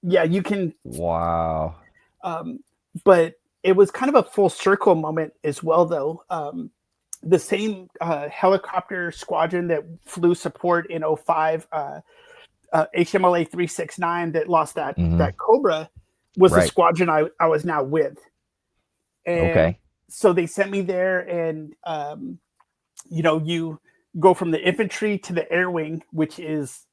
yeah, you can. Wow. But it was kind of a full circle moment as well, though. The same helicopter squadron that flew support in 05, HMLA 369 that lost that Cobra was the squadron I was now with. And so they sent me there, and you go from the infantry to the air wing, which is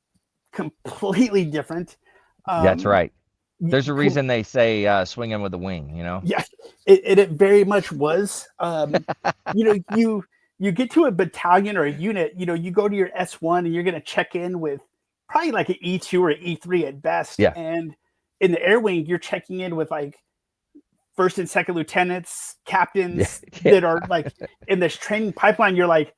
completely different. That's right. There's a reason they say swinging with the wing, Yeah, it very much was. You get to a battalion or a unit, you go to your S1 and you're going to check in with probably like an E2 or E3 at best. Yeah. And in the air wing, you're checking in with like first and second lieutenants, captains that are like in this training pipeline. You're like,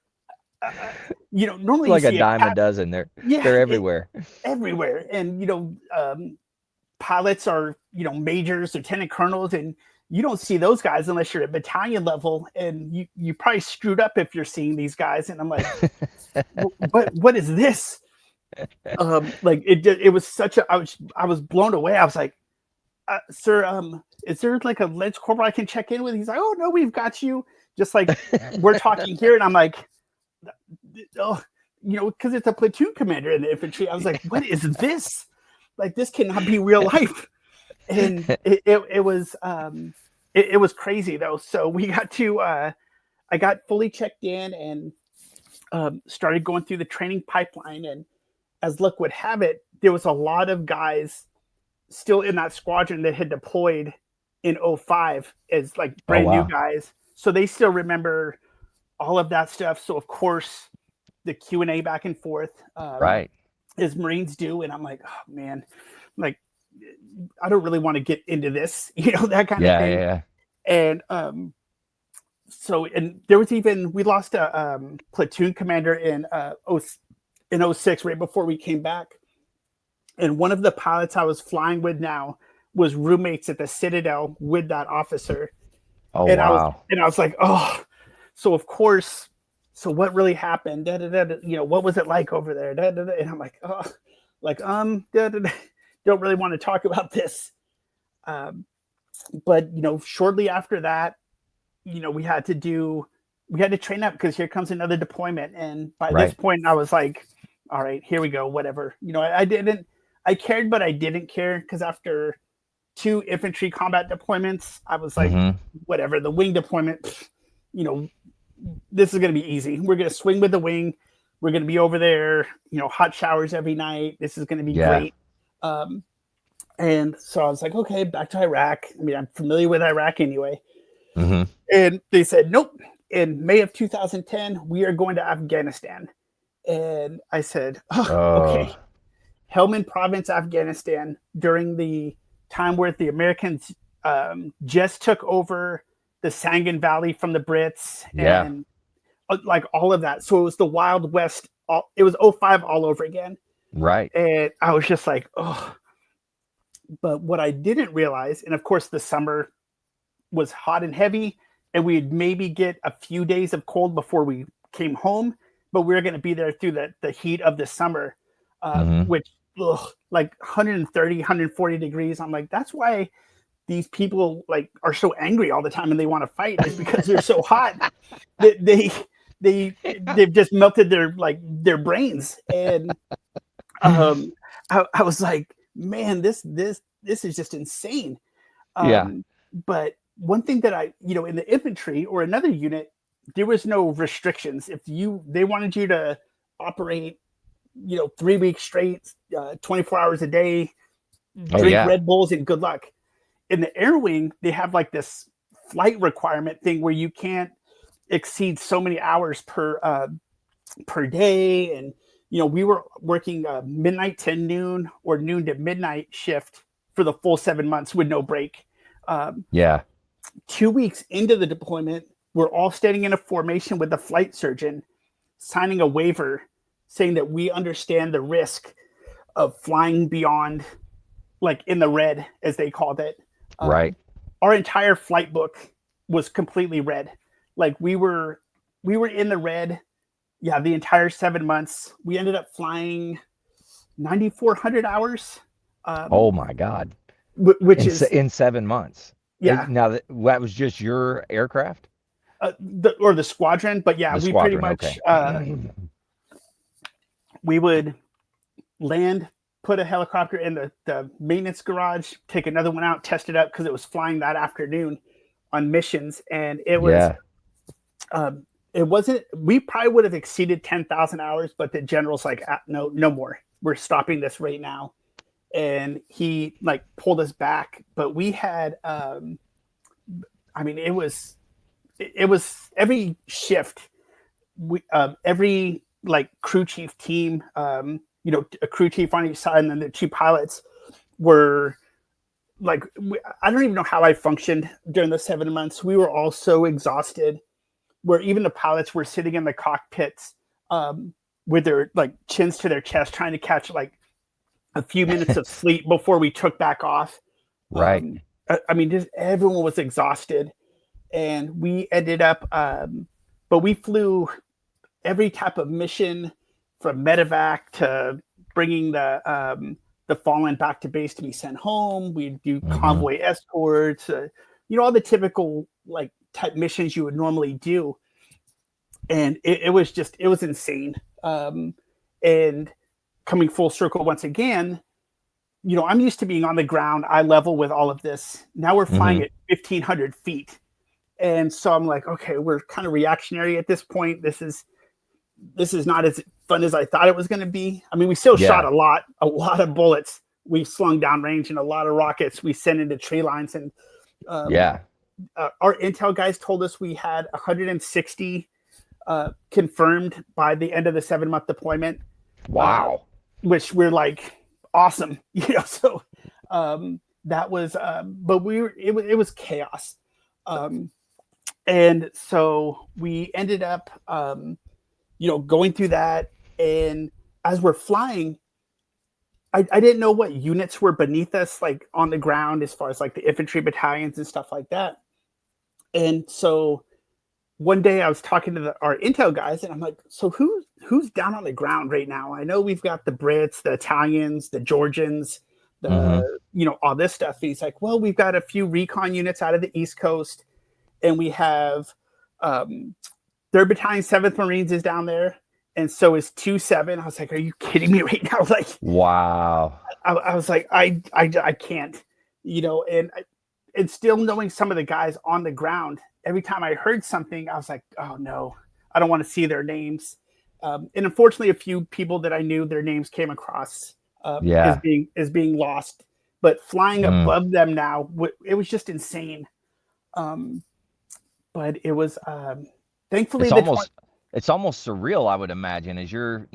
normally like you a see dime a dozen. They're everywhere. Everywhere. And, pilots are, majors, lieutenant colonels, and you don't see those guys unless you're at battalion level, and you probably screwed up if you're seeing these guys. And I'm like, what is this? Like it was such a, I was blown away. I was like, sir, is there like a Lance Corporal I can check in with? He's like, oh no, we've got you. Just like we're talking here. And I'm like, oh, because it's a platoon commander in the infantry. I was like, what is this? Like, this cannot be real life. And it was crazy though. So we got to I got fully checked in and started going through the training pipeline. And as luck would have it, there was a lot of guys still in that squadron that had deployed in 05 as like brand new guys. So they still remember all of that stuff. So of course the Q&A back and forth, as Marines do. And I'm like, oh man, like I don't really want to get into this, that kind of Yeah, thing. yeah, And so, and there was even, we lost a platoon commander in '06, right before we came back. And one of the pilots I was flying with now was roommates at the Citadel with that officer. oh And wow, I was like, oh, so of course, so what really happened? Da, da, da, da, what was it like over there? Da, da, da. And I'm like, oh, like, da, da, da. Don't really want to talk about this. But, shortly after that, we had to train up because here comes another deployment. And by this point, I was like, all right, here we go, whatever. I cared, but I didn't care because after 2 infantry combat deployments, I was like, whatever, the wing deployment, this is going to be easy. We're going to swing with the wing. We're going to be over there, hot showers every night. This is going to be great. And so I was like, okay, back to Iraq. I mean, I'm familiar with Iraq anyway. And they said, nope. In May of 2010, we are going to Afghanistan. And I said, okay. Helmand Province, Afghanistan, during the time where the Americans just took over the Sangin Valley from the Brits and like all of that. So it was the Wild West. It was '05 all over again. Right. And I was just like, oh. But what I didn't realize, and of course the summer was hot and heavy, and we'd maybe get a few days of cold before we came home, but we were going to be there through the heat of the summer, which like 130, 140 degrees. I'm like, that's why these people like are so angry all the time and they want to fight, is because they're so hot. They've just melted their brains. And I was like, man, this is just insane. But one thing that in the infantry or another unit, there was no restrictions. If they wanted you to operate, 3 weeks straight, 24 hours a day, drink Red Bulls, and good luck. In the air wing, they have like this flight requirement thing where you can't exceed so many hours per day. And, we were working midnight to noon or noon to midnight shift for the full 7 months with no break. 2 weeks into the deployment, we're all standing in a formation with the flight surgeon, signing a waiver saying that we understand the risk of flying beyond, like in the red, as they called it. Our entire flight book was completely red. Like we were in the red. Yeah, the entire 7 months. We ended up flying 9,400 hours. Oh my God! Which is in 7 months. Yeah. Now that was just your aircraft, or the squadron, but yeah, we pretty much we would land, put a helicopter in the maintenance garage, take another one out, test it up because it was flying that afternoon on missions, and it was. It wasn't. We probably would have exceeded 10,000 hours, but the general's like, no more. We're stopping this right now, and he like pulled us back. But we had, I mean, it was every shift. Every like crew chief team, a crew chief on each side, and then the 2 pilots were like, I don't even know how I functioned during the 7 months. We were all so exhausted, where even the pilots were sitting in the cockpits with their like chins to their chest, trying to catch like a few minutes of sleep before we took back off. I mean, just everyone was exhausted, and we ended up, but we flew every type of mission, from medevac to bringing the fallen back to base to be sent home. We'd do convoy escorts, all the typical like type missions you would normally do. And it was insane. And coming full circle once again, I'm used to being on the ground, eye level with all of this. Now we're flying at 1,500 feet. And so I'm like, okay, we're kind of reactionary at this point. This is not as fun as I thought it was going to be. I mean, we still shot a lot of bullets. We slung downrange, and a lot of rockets we sent into tree lines. And our intel guys told us we had 160 confirmed by the end of the 7-month deployment. Wow. Which we're like, awesome. So That was, but it was chaos. And so we ended up, going through that. And as we're flying, I didn't know what units were beneath us, like on the ground, as far as like the infantry battalions and stuff like that. And so one day I was talking to our intel guys, and I'm like, so who's down on the ground right now? I know we've got the Brits, the Italians, the Georgians, all this stuff. He's like, well, we've got a few recon units out of the East Coast, and we have 3rd Battalion, 7th Marines is down there, and so is 2-7. I was like, are you kidding me right now? Like, wow. I was like, I can't, and still knowing some of the guys on the ground, every time I heard something, I was like, oh no, I don't want to see their names. And unfortunately, a few people that I knew, their names came across as being lost. But flying above them now, it was just insane. But it was thankfully it's almost surreal, I would imagine, as you're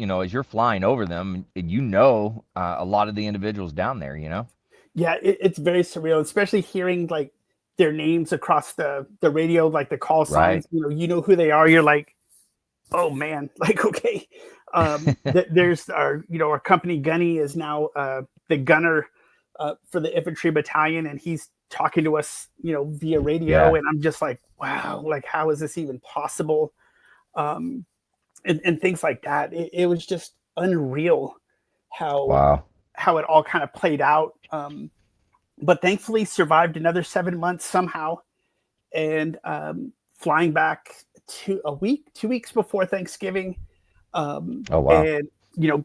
flying over them, and a lot of the individuals down there, Yeah, it's very surreal, especially hearing like their names across the radio, like the call signs. Right. You know who they are. You're like, oh man, like okay. There's our company gunny is now the gunner for the infantry battalion, and he's talking to us, via radio, and I'm just like, wow, like how is this even possible? And things like that. It was just unreal how it all kind of played out. But thankfully survived another 7 months somehow, and flying back 2 weeks before Thanksgiving. And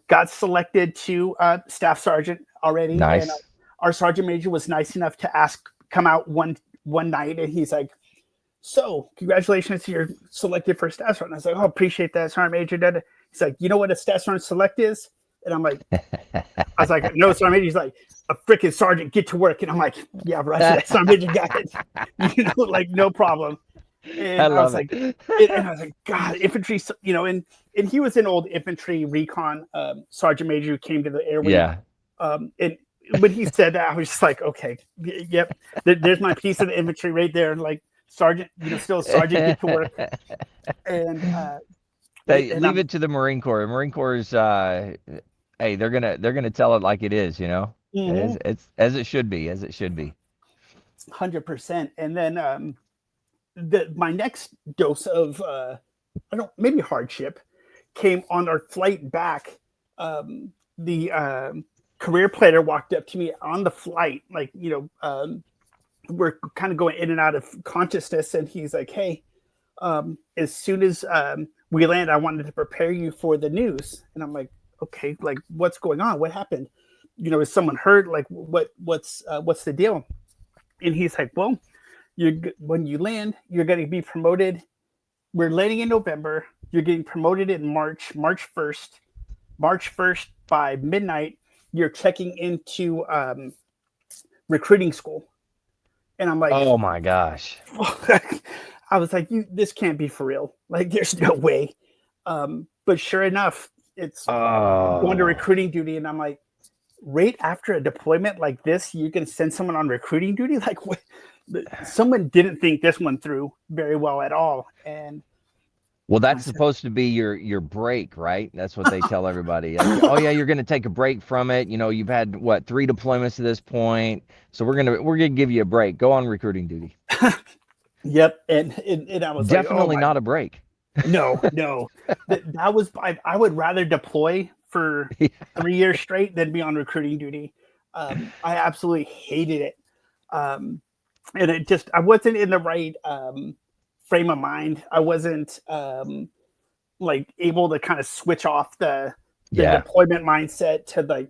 got selected to staff sergeant already. Nice. And our sergeant major was nice enough to come out one night, and he's like, so congratulations, you're selected for staff sergeant. I was like, oh, appreciate that, sergeant major. He's like, you know what a staff sergeant select is? And I'm like, I was like, no, sergeant major. He's like, a freaking sergeant, get to work. And I'm like, yeah, right, sergeant major got it. Like no problem. And I was like, God, infantry, and he was an old infantry recon sergeant major who came to the air wing. Yeah. And when he said that, I was just like, okay, yep, there's my piece of the infantry right there. Like, sergeant, still a sergeant, get to work. And leave it to the Marine Corps. The Marine Corps is, hey, they're gonna tell it like it is, it's as it should be, 100%. And then my next dose of maybe hardship came on our flight back. The career planner walked up to me on the flight, like, we're kind of going in and out of consciousness, and he's like, hey, as soon as we land, I wanted to prepare you for the news. And I'm like, okay, like what's going on? What happened? Is someone hurt? Like what's the deal? And he's like, well, when you land, you're going to be promoted. We're landing in November. You're getting promoted in March 1st by midnight. You're checking into recruiting school. And I'm like, oh my gosh. I was like, this can't be for real. Like, there's no way. But sure enough, it's going to recruiting duty. And I'm like, right after a deployment like this, you're going to send someone on recruiting duty? Like, what? Someone didn't think this one through very well at all. And well, that's supposed to be your break, right? That's what they tell everybody. Like, oh yeah, you're going to take a break from it. You've had 3 deployments to this point, so we're gonna give you a break. Go on recruiting duty. Yep, and I was definitely like, not a break. No, that was I would rather deploy for 3 years straight than be on recruiting duty. I absolutely hated it, and I wasn't in the right frame of mind. I wasn't able to kind of switch off the deployment mindset to the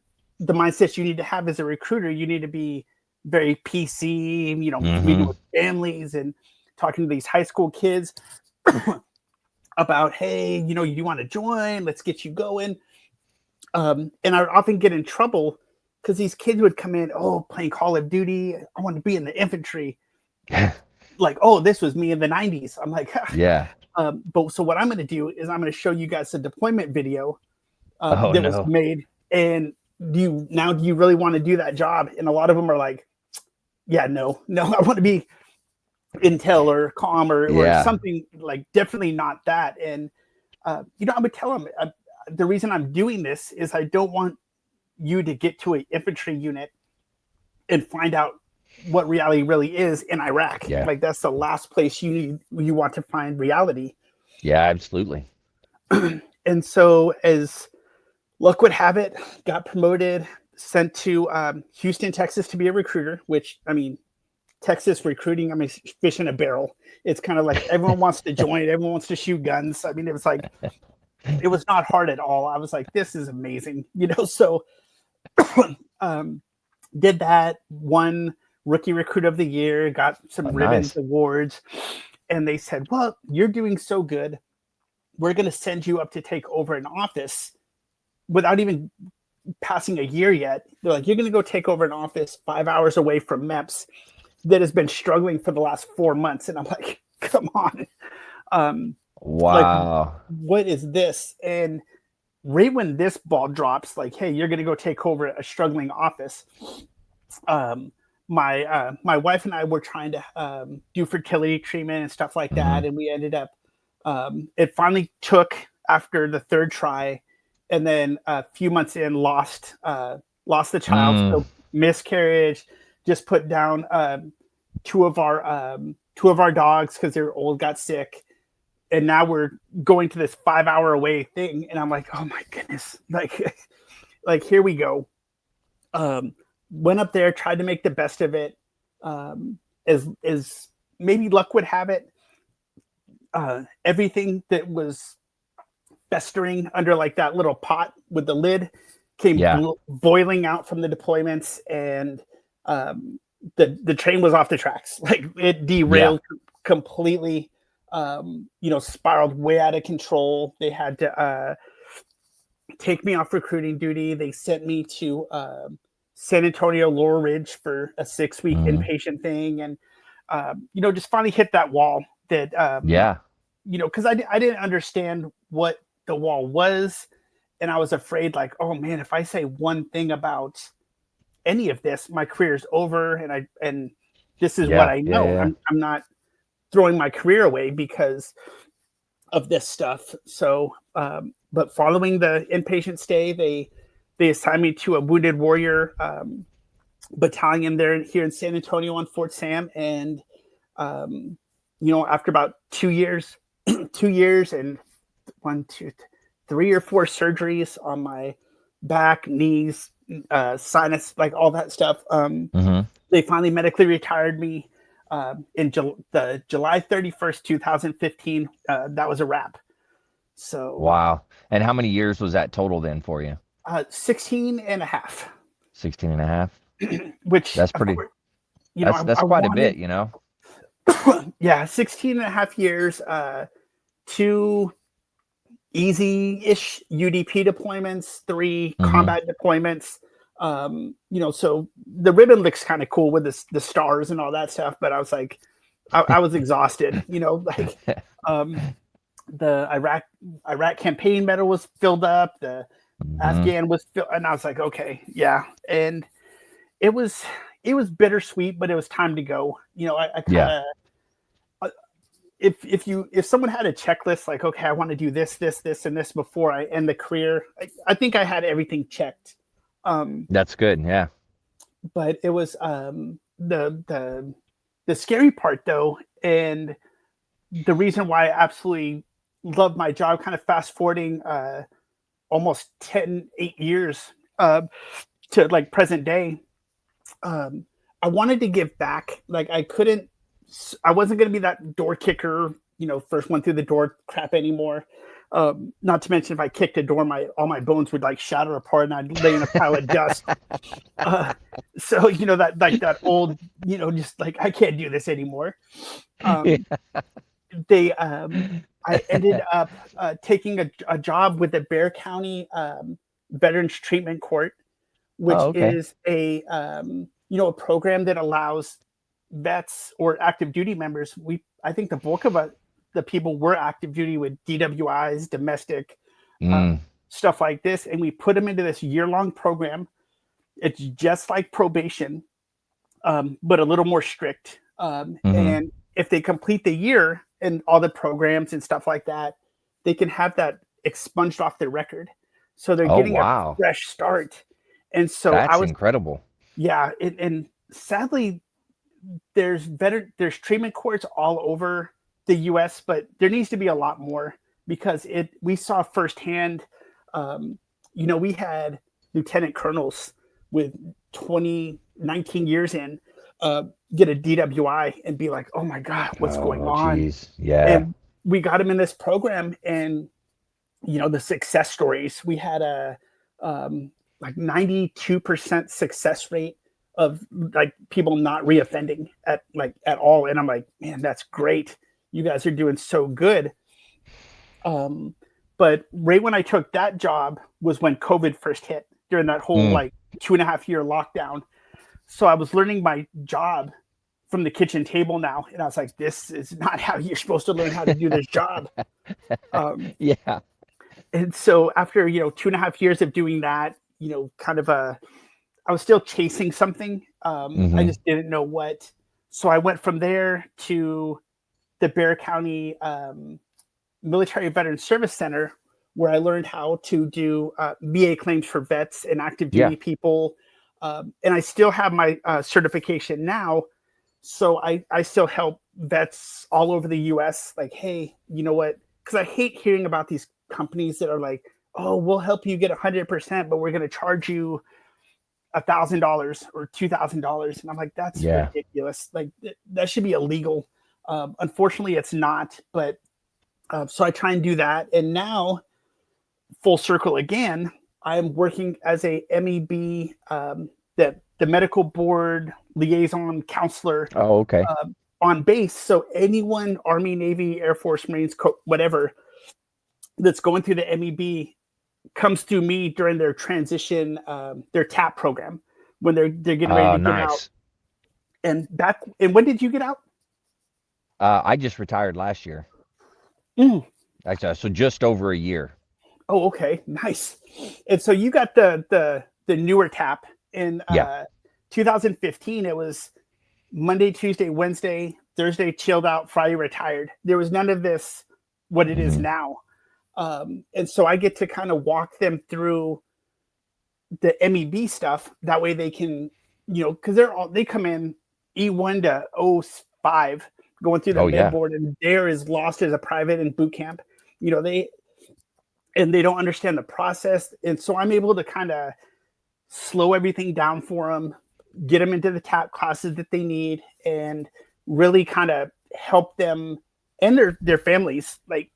mindset you need to have as a recruiter. You need to be very PC, meeting with families and talking to these high school kids about, hey, you want to join? Let's get you going. And I would often get in trouble because these kids would come in, playing Call of Duty. I want to be in the infantry. Like, this was me in the 90s. I'm like, yeah. But so what I'm going to do is I'm going to show you guys a deployment video was made. And do you really want to do that job? And a lot of them are like, yeah, no, I want to be Intel or comm or Yeah. something, like definitely not that. And I would tell them the reason I'm doing this is I don't want you to get to an infantry unit and find out what reality really is in Iraq. Yeah. Like that's the last place you want to find reality. Yeah, absolutely. And so, as luck would have it, got promoted, sent to Houston, Texas to be a recruiter, which, I mean, Texas recruiting, I mean, fish in a barrel. It's kind of like everyone wants to join, everyone wants to shoot guns. I mean, it was not hard at all. I was like, this is amazing, so did that, won rookie recruit of the year, got some ribbons, awards. And they said, well, you're doing so good. We're going to send you up to take over an office without even passing a year yet. They're like, you're going to go take over an office 5 hours away from MEPS that has been struggling for the last 4 months. And I'm like, come on. Wow. Like, what is this? And right when this ball drops, like, hey, you're going to go take over a struggling office. My wife and I were trying to do fertility treatment and stuff like that. And we ended up, it finally took after the third try, and then a few months in lost the child. So miscarriage, just put down two of our dogs because they're old, got sick. And now we're going to this 5 hour away thing. And I'm like, oh my goodness. Like here we go. Went up there, tried to make the best of it. As maybe luck would have it, everything that was festering under like that little pot with the lid came boiling out from the deployments, and the train was off the tracks. Like it derailed completely. Spiraled way out of control. They had to take me off recruiting duty. They sent me to San Antonio Laurel Ridge for a 6-week inpatient thing, and just finally hit that wall that because I didn't understand what the wall was, and I was afraid, like, oh man, if I say one thing about any of this, my career's over, and this is what I know. Yeah. I'm not throwing my career away because of this stuff. So, but following the inpatient stay, they assigned me to a Wounded Warrior battalion here in San Antonio on Fort Sam. And, after about 2 years, 2 years and 3 or 4 surgeries on my back, knees, sinus, like all that stuff, they finally medically retired me. In the July 31st, 2015, that was a wrap. So wow. And how many years was that total then for you? 16 and a half. 16 and a half. Which that's pretty, course, that's quite a bit, 16 and a half years, 2 easy-ish UDP deployments, 3 combat deployments. So the ribbon looks kind of cool with the stars and all that stuff, but I was like, I was exhausted, the Iraq campaign medal was filled up, the Afghan was filled, and I was like, okay, yeah. And it was bittersweet, but it was time to go. I kind of, if someone had a checklist, like, okay, I want to do this, and this before I end the career, I think I had everything checked. That's good. Yeah. But it was the scary part though. And the reason why I absolutely love my job, kind of fast forwarding almost 8 years to like present day. I wanted to give back. Like I wasn't going to be that door kicker, first one through the door crap anymore. Not to mention if I kicked a door, all my bones would like shatter apart and I'd lay in a pile of dust. So, that like that old, just like, I can't do this anymore. I ended up taking a job with the Bexar County Veterans Treatment Court, which is a program that allows vets or active duty members. I think the bulk of the people were active duty with DWIs, domestic. stuff like this, and we put them into this year-long program. It's just like probation, but a little more strict. And if they complete the year and all the programs and stuff like that, they can have that expunged off their record. So they're Oh, getting a wow. fresh start. And so That's incredible. yeah. And sadly, there's treatment courts all over the US, but there needs to be a lot more because we saw firsthand, we had lieutenant colonels with 19 years in, get a DWI and be like, oh my God, what's going on? Geez. Yeah. And we got them in this program, and the success stories, we had a like 92% success rate of like people not reoffending at all. And I'm like, man, that's great. You guys are doing so good. But right when I took that job was when COVID first hit during that whole like 2.5 year lockdown. So I was learning my job from the kitchen table now. And I was like, this is not how you're supposed to learn how to do this job. Yeah. And so after, 2.5 years of doing that, I was still chasing something. I just didn't know what. So I went from there to the Bexar County Military Veteran Service Center, where I learned how to do VA claims for vets and active duty people. And I still have my certification now. So I still help vets all over the US. Like, hey, you know what? Because I hate hearing about these companies that are like, oh, we'll help you get 100%, but we're going to charge you $1,000 or $2,000. And I'm like, that's ridiculous. Like that should be illegal. Unfortunately, it's not. But so I try and do that. And now, full circle again, I'm working as a MEB, the medical board liaison counselor. Oh, okay. On base. So anyone, Army, Navy, Air Force, Marines, whatever, that's going through the MEB comes through me during their transition, their TAP program, when they're getting ready to get out. And when did you get out? I just retired last year. Actually, so just over a year. Oh, okay, nice. And so you got the newer TAP in 2015. It was Monday, Tuesday, Wednesday, Thursday chilled out, Friday retired. There was none of this what it is now. And so I get to kind of walk them through the MEB stuff. That way they can, because they come in E1 to 05 going through the med board, and they're as lost as a private in boot camp. They don't understand the process. And so I'm able to kind of slow everything down for them, get them into the TAP classes that they need, and really kind of help them and their families like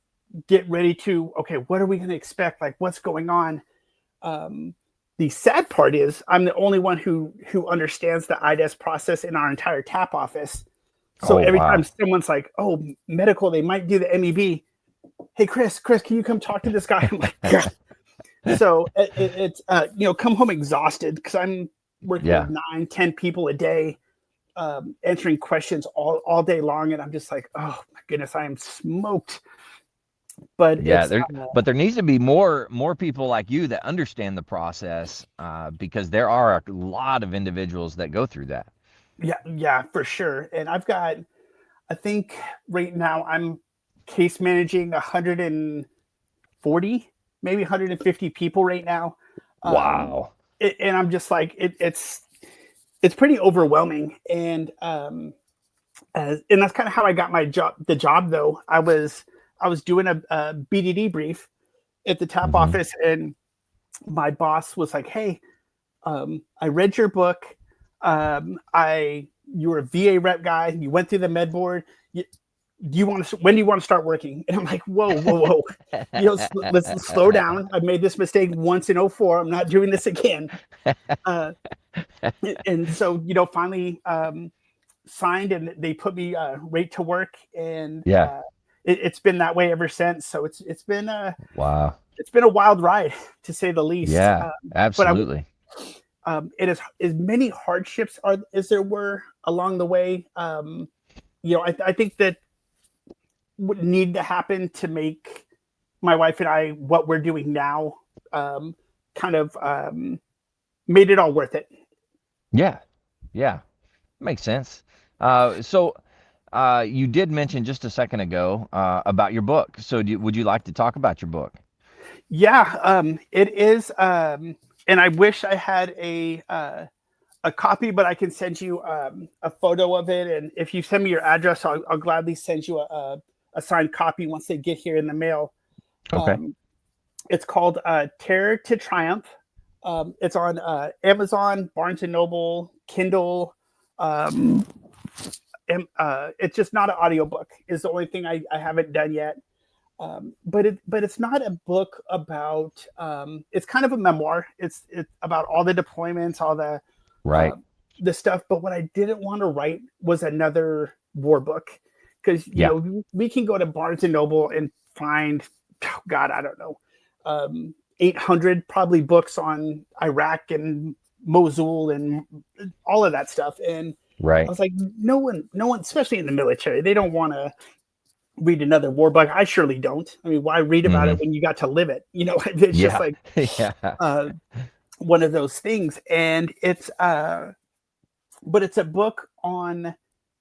get ready to, okay, what are we going to expect? Like, what's going on? The sad part is I'm the only one who understands the IDES process in our entire TAP office. So every time someone's like, oh, medical, they might do the MEB. Hey, Chris, can you come talk to this guy? I'm like, yeah. So it's come home exhausted because I'm working with 9-10 people a day, answering questions all day long. And I'm just like, oh my goodness, I am smoked. But but there needs to be more people like you that understand the process, because there are a lot of individuals that go through that. Yeah, for sure. And I think right now I'm case managing 140, maybe 150 people right now. Wow. And I'm just like, it's pretty overwhelming. And that's kind of how I got the job though. I was doing a BDD brief at the TAP office, and my boss was like, hey, I read your book. You were a VA rep guy. You went through the med board. When do you want to start working? And I'm like, whoa. Let's slow down. I made this mistake once in 2004. I'm not doing this again. And so, finally signed, and they put me right to work. And it's been that way ever since. So it's been it's been a wild ride, to say the least. Yeah, absolutely. It is as many hardships as there were along the way. I think that would need to happen to make my wife and I what we're doing now kind of made it all worth it. Yeah. Yeah. Makes sense. So you did mention just a second ago about your book. So would you like to talk about your book? Yeah, it is, and I wish I had a copy, but I can send you a photo of it. And if you send me your address, I'll gladly send you a signed copy once they get here in the mail. Okay. It's called Terror to Triumph. It's on Amazon, Barnes and Noble, Kindle. Um, and, it's just not an audiobook is the only thing I haven't done yet. But it's not a book about. It's kind of a memoir. It's about all the deployments, all Right. the stuff. But what I didn't want to write was another war book, because Yeah. we can go to Barnes and Noble and find, oh God, I don't know, 800 probably books on Iraq and Mosul and all of that stuff. And I Right. was like, no one, especially in the military, they don't want to read another war book. I surely don't. I mean, why read about Hmm. it when you got to live it? It's just Yeah. like Yeah. uh, one of those things. And but it's a book on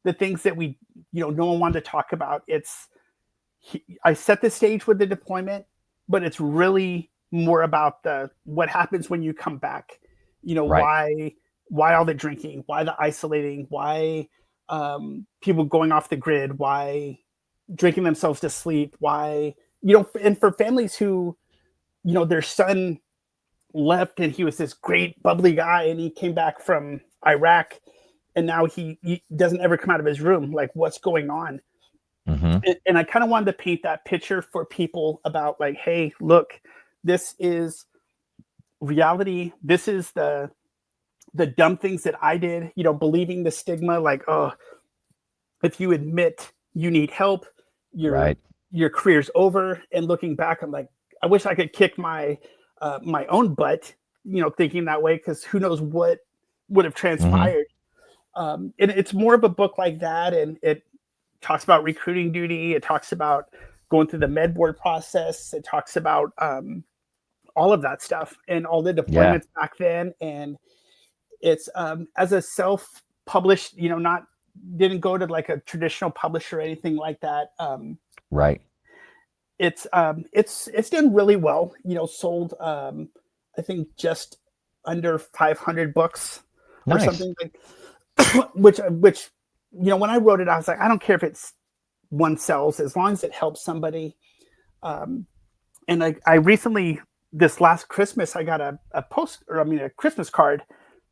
the things that no one wanted to talk about. I set the stage with the deployment, but it's really more about what happens when you come back. Right. Why all the drinking, why the isolating, why people going off the grid, why drinking themselves to sleep, why, and for families who, their son left and he was this great bubbly guy and he came back from Iraq and now he doesn't ever come out of his room. Like, what's going on? Hmm. And I kind of wanted to paint that picture for people about, like, hey, look, this is reality. This is the dumb things that I did, believing the stigma, like, oh, if you admit you need help, your Right. your career's over. And looking back, I'm like, I wish I could kick my own butt, thinking that way, because who knows what would have Hmm. transpired. And it's more of a book like that, and it talks about recruiting duty. It talks about going through the med board process. It talks about all of that stuff and all the Yeah. deployments back then. And it's as a self-published, not didn't go to like a traditional publisher or anything like that. Right. It's done really well. Sold I think just under 500 books or Nice. something, like which when I wrote it, I was like, I don't care if it's one sells as long as it helps somebody. And I recently, this last Christmas, I got a Christmas card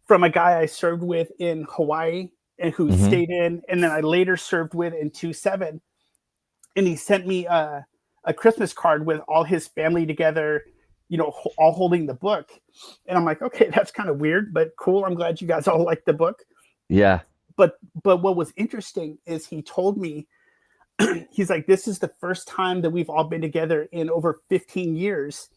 from a guy I served with in Hawaii and who Hmm. stayed in, and then I later served with in 2-7. And he sent me a Christmas card with all his family together, all holding the book. And I'm like, okay, that's kind of weird, but cool. I'm glad you guys all like the book. Yeah. But what was interesting is he told me, he's like, this is the first time that we've all been together in over 15 years,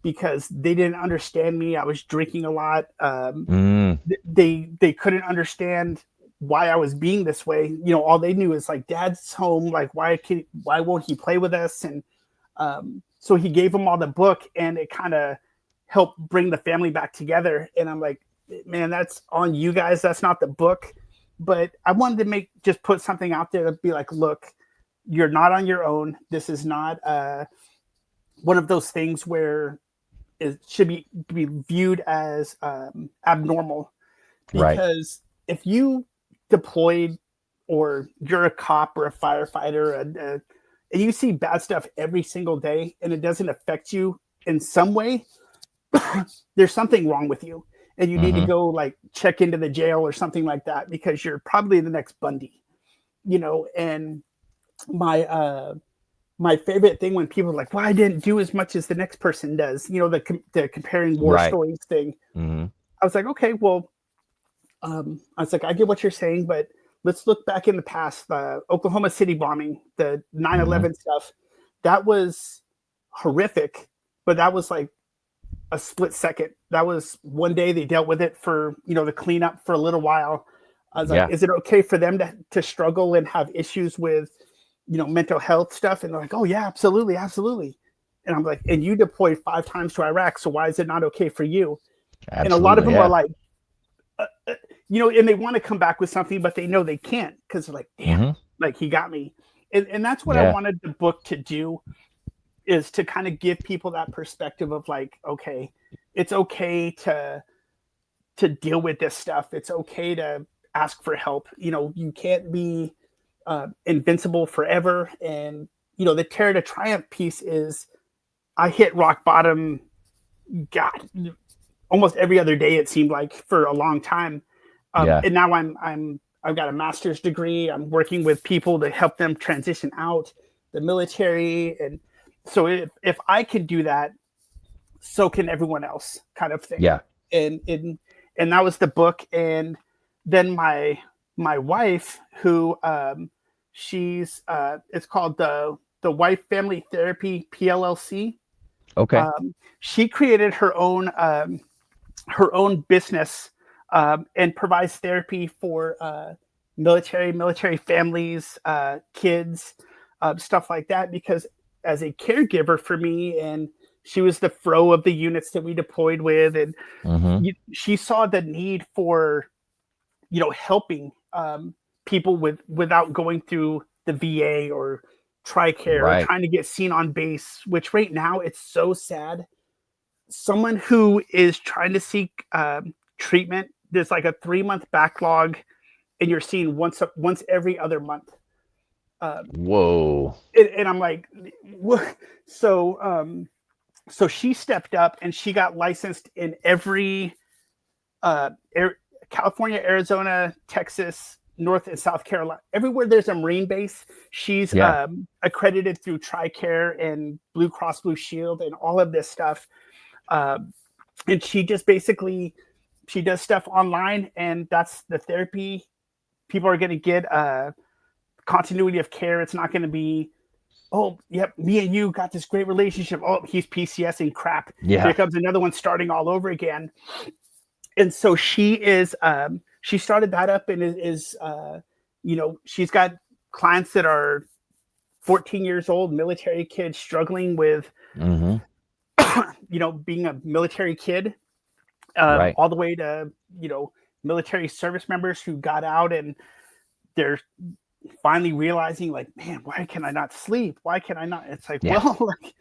because they didn't understand me. I was drinking a lot. Mm. They couldn't understand why I was being this way. All they knew is, like, Dad's home. Like, why won't he play with us? And so he gave them all the book, and it kind of helped bring the family back together. And I'm like, man, that's on you guys. That's not the book. But I wanted to just put something out there to be like, look, you're not on your own. This is not one of those things where it should be viewed as abnormal. Right. Because if you deployed, or you're a cop or a firefighter, and you see bad stuff every single day and it doesn't affect you in some way, there's something wrong with you. And you need to Hmm. go, like, check into the jail or something like that, because you're probably the next Bundy. And my favorite thing when people are like, well, I didn't do as much as the next person does, the comparing war Right. stories thing. Hmm. I was like, okay, well, I was like, I get what you're saying, but let's look back in the past. The Oklahoma City bombing, the 9 Hmm. 11 stuff, that was horrific, but that was like a split second. That was one day. They dealt with it for, the cleanup for a little while. I was like, Yeah. is it okay for them to struggle and have issues with, mental health stuff? And they're like, oh, yeah, absolutely, absolutely. And I'm like, and you deployed 5 times to Iraq, so why is it not okay for you? And a lot of Absolutely. them are Yeah. like, and they want to come back with something, but they know they can't because they're like, damn, Hmm. like he got me. And that's what I Yeah. wanted the book to do, is to kind of give people that perspective of like, okay, it's okay to deal with this stuff. It's okay to ask for help. You can't be invincible forever. And the Terror to Triumph piece is, I hit rock bottom. God, almost every other day it seemed like for a long time. Yeah. And now I've got a master's degree. I'm working with people to help them transition out the military, and so if I can do that, so can everyone else, kind of thing. Yeah. And that was the book. And then my wife, who she's it's called the Wife Family Therapy PLLC. Okay. She created her own business, and provides therapy for military families, kids, stuff like that. Because as a caregiver for me, and she was the fro of the units that we deployed with, and Hmm. she saw the need for helping people without going through the VA or TRICARE or Right. trying to get seen on base. Which right now it's so sad. Someone who is trying to seek treatment, there's like a 3-month backlog, and you're seeing once every other month. Whoa. And I'm like, what? So she stepped up and she got licensed in every uh, California, Arizona, Texas, North and South Carolina. Everywhere there's a Marine base, she's Yeah. accredited through TRICARE and Blue Cross Blue Shield and all of this stuff. And she just basically, she does stuff online, and that's the therapy. People are going to get continuity of care. It's not going to be, oh, yep, me and you got this great relationship. Oh, he's PCSing, crap. Here Yeah. comes another one starting all over again. And so she started that up, and she's got clients that are 14 years old, military kids struggling with, Hmm. being a military kid, Right. all the way to, military service members who got out, and they're finally realizing, like, man, why can I not sleep? Why can I not? It's like, Yeah. well, like,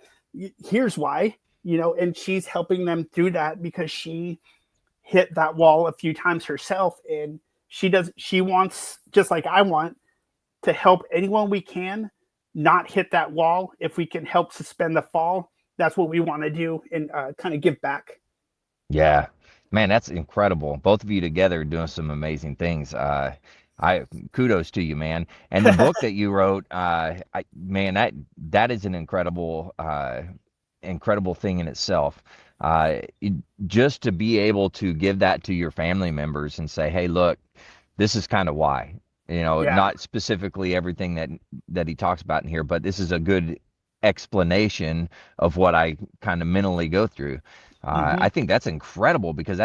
here's why, and she's helping them through that because she hit that wall a few times herself. And she wants, just like I want, to help anyone we can not hit that wall. If we can help suspend the fall, that's what we want to do, and kind of give back. Yeah, man, that's incredible. Both of you together doing some amazing things. I kudos to you, man. And the book that you wrote, man, that is an incredible thing in itself. It, just to be able to give that to your family members and say, hey, look, this is kind of why. Yeah. Not specifically everything that he talks about in here, but this is a good explanation of what I kind of mentally go through. Hmm. I think that's incredible because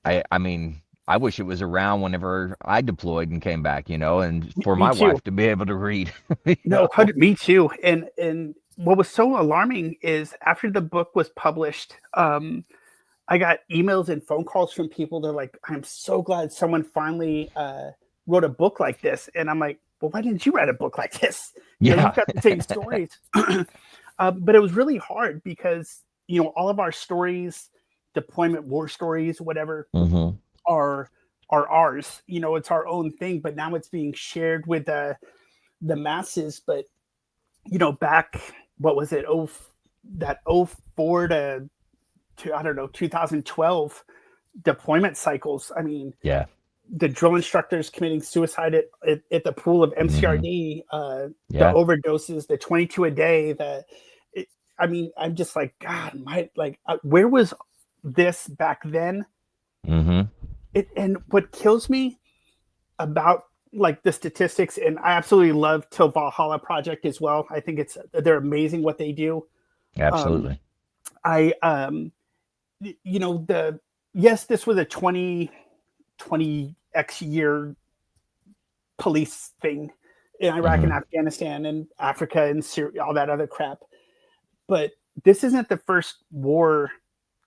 I mean, I wish it was around whenever I deployed and came back, and for Me my too. wife to be able to read, you No, know? me too. And what was so alarming is, after the book was published, I got emails and phone calls from people. They're like, I'm so glad someone finally wrote a book like this. And I'm like, well, why didn't you write a book like this? Yeah. You've got the same stories. But it was really hard because, all of our stories, deployment war stories, whatever, Hmm. are ours. It's our own thing, but now it's being shared with the masses. But, back, what was it? That 04 to I don't know, 2012 deployment cycles. I mean, Yeah. the drill instructors committing suicide at the pool of Hmm. MCRD, the Yeah. overdoses, the 22 a day. I mean, I'm just like, God, where was this back then? Hmm. And what kills me about, like, the statistics, and I absolutely love Till Valhalla Project as well. I think they're amazing what they do. Um, Absolutely. I the yes, this was a 20 X year police thing in Iraq and Hmm. Afghanistan and Africa and Syria, all that other crap. but this isn't the first war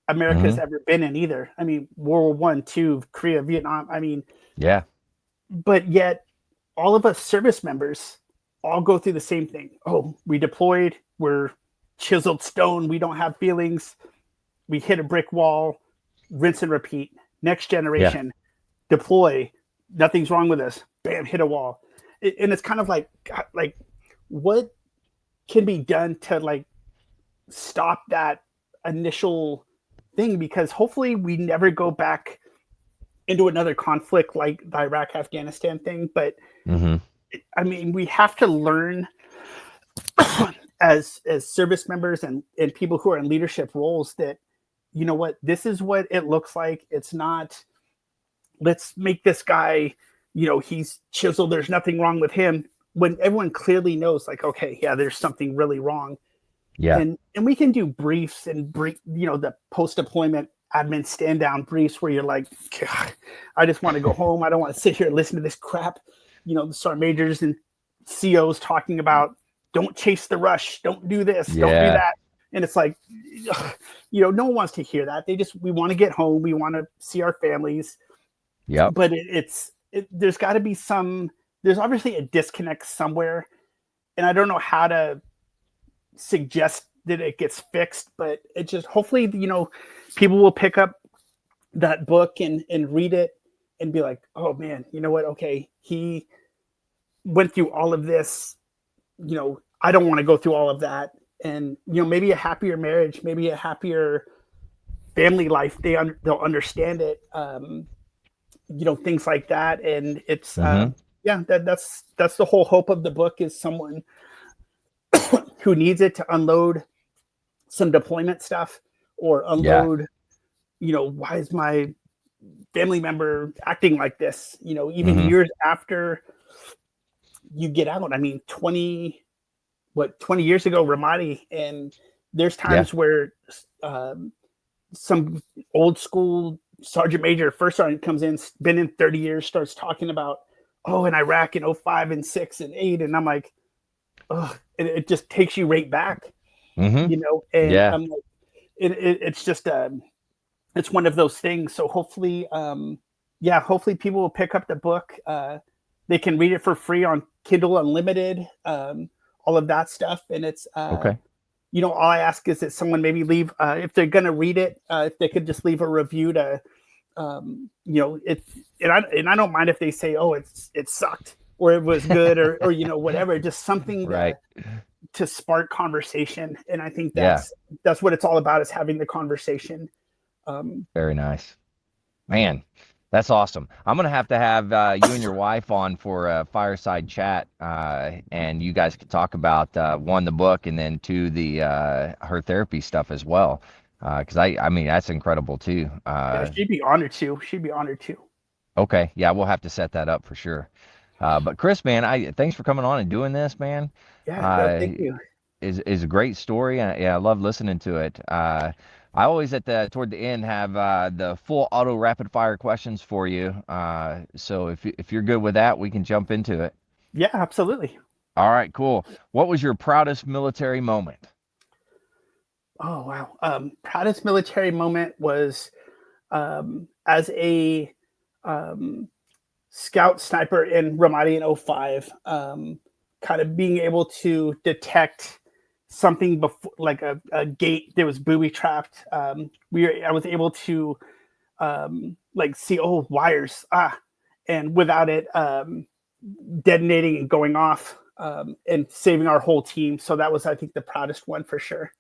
America's Hmm. ever been in either. I mean, World War One, Two, Korea, Vietnam. I mean, Yeah. but yet all of us service members all go through the same thing. Oh, we deployed, we're chiseled stone, we don't have feelings, we hit a brick wall, rinse and repeat. Next Yeah. generation, deploy, nothing's wrong with us. Bam, hit a wall. And it's kind of like, God, like, what can be done to like stop that initial thing? Because hopefully we never go back into another conflict like the Iraq Afghanistan thing. But Hmm. I mean, we have to learn as service members and people who are in leadership roles that, you know what, this is what it looks like. It's not, let's make this guy, you know, he's chiseled, there's nothing wrong with him, when everyone clearly knows, like, okay, yeah, there's something really wrong. Yeah. And we can do briefs and brief, you know, the post deployment admin stand down briefs where you're like, God, I just want to go home. I don't want to sit here and listen to this crap. You know, the sergeant majors and COs talking about don't chase the rush, don't do this, don't do Yeah. that. And it's like, you know, no one wants to hear that. We want to get home. We want to see our families. Yep. But there's got to be there's obviously a disconnect somewhere. And I don't know how to suggest that it gets fixed, but it just, hopefully, you know, people will pick up that book and read it and be like, oh man, you know what? Okay, he went through all of this. You know, I don't want to go through all of that. And you know, maybe a happier marriage, maybe a happier family life. They'll understand it. You know, things like that. And it's Hmm. yeah, that's the whole hope of the book, is someone who needs it to unload some deployment stuff, or Yeah. unload, you know, why is my family member acting like this, you know, even Hmm. years after you get out. I mean, 20 years ago, Ramadi, and there's Yeah. times where some old school sergeant major, first sergeant comes in, been in 30 years, starts talking about, oh, in Iraq in '05 and '06 and '08. And I'm like, oh, it just takes you right back, Hmm. you know. And Yeah. I'm like, it's just it's one of those things. So hopefully, yeah, hopefully people will pick up the book. They can read it for free on Kindle Unlimited, all of that stuff. And it's, Okay. you know, all I ask is that someone maybe leave, if they're going to read it, if they could just leave a review to, you know, and I don't mind if they say, oh, it sucked, or it was good, or, you know, whatever, just something Right. to spark conversation. And I think Yeah. that's what it's all about, is having the conversation. Um, Very nice. Man, that's awesome. I'm gonna have to have you and your wife on for a fireside chat, and you guys could talk about one, the book, and then two, the her therapy stuff as well. Because I mean, that's incredible too. Yeah, she'd be honored to. She'd be honored to. Okay, yeah, we'll have to set that up for sure. But Chris, man, I thanks for coming on and doing this, man. Yeah, no, Uh, thank you. is a great story, and yeah, I love listening to it. I always toward the end have the full auto rapid fire questions for you. So if you're good with that, we can jump into it. Yeah, absolutely. All right, cool. What was your proudest military moment? Oh wow. Proudest military moment was, as a um, scout sniper in Ramadi in '05. Kind of being able to detect something before, like a gate that was booby trapped. I was able to like see, oh, wires, and without it detonating and going off, and saving our whole team. So that was, I think, the proudest one for sure.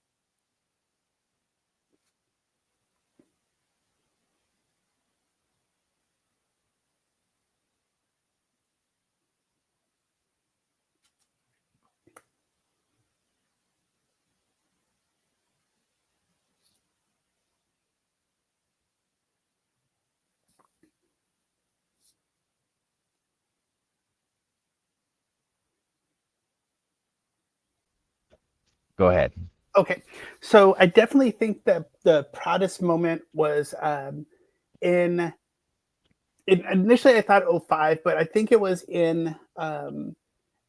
Go ahead. Okay, so I definitely think that the proudest moment was, in, initially I thought '05, but I think it was in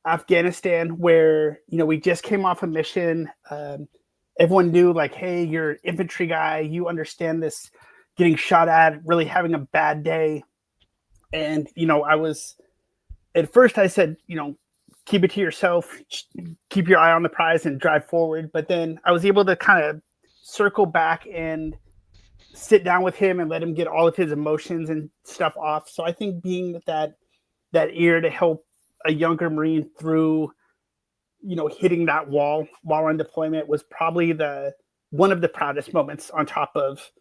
Afghanistan, where, you know, we just came off a mission. everyone knew like, hey, you're infantry guy, you understand this, getting shot at, really having a bad day. And, I was, at first I said, keep it to yourself, keep your eye on the prize and drive forward. But then I was able to kind of circle back and sit down with him and let him get all of his emotions and stuff off. So I think being that ear to help a younger Marine through, hitting that wall while on deployment was probably one of the proudest moments, on top of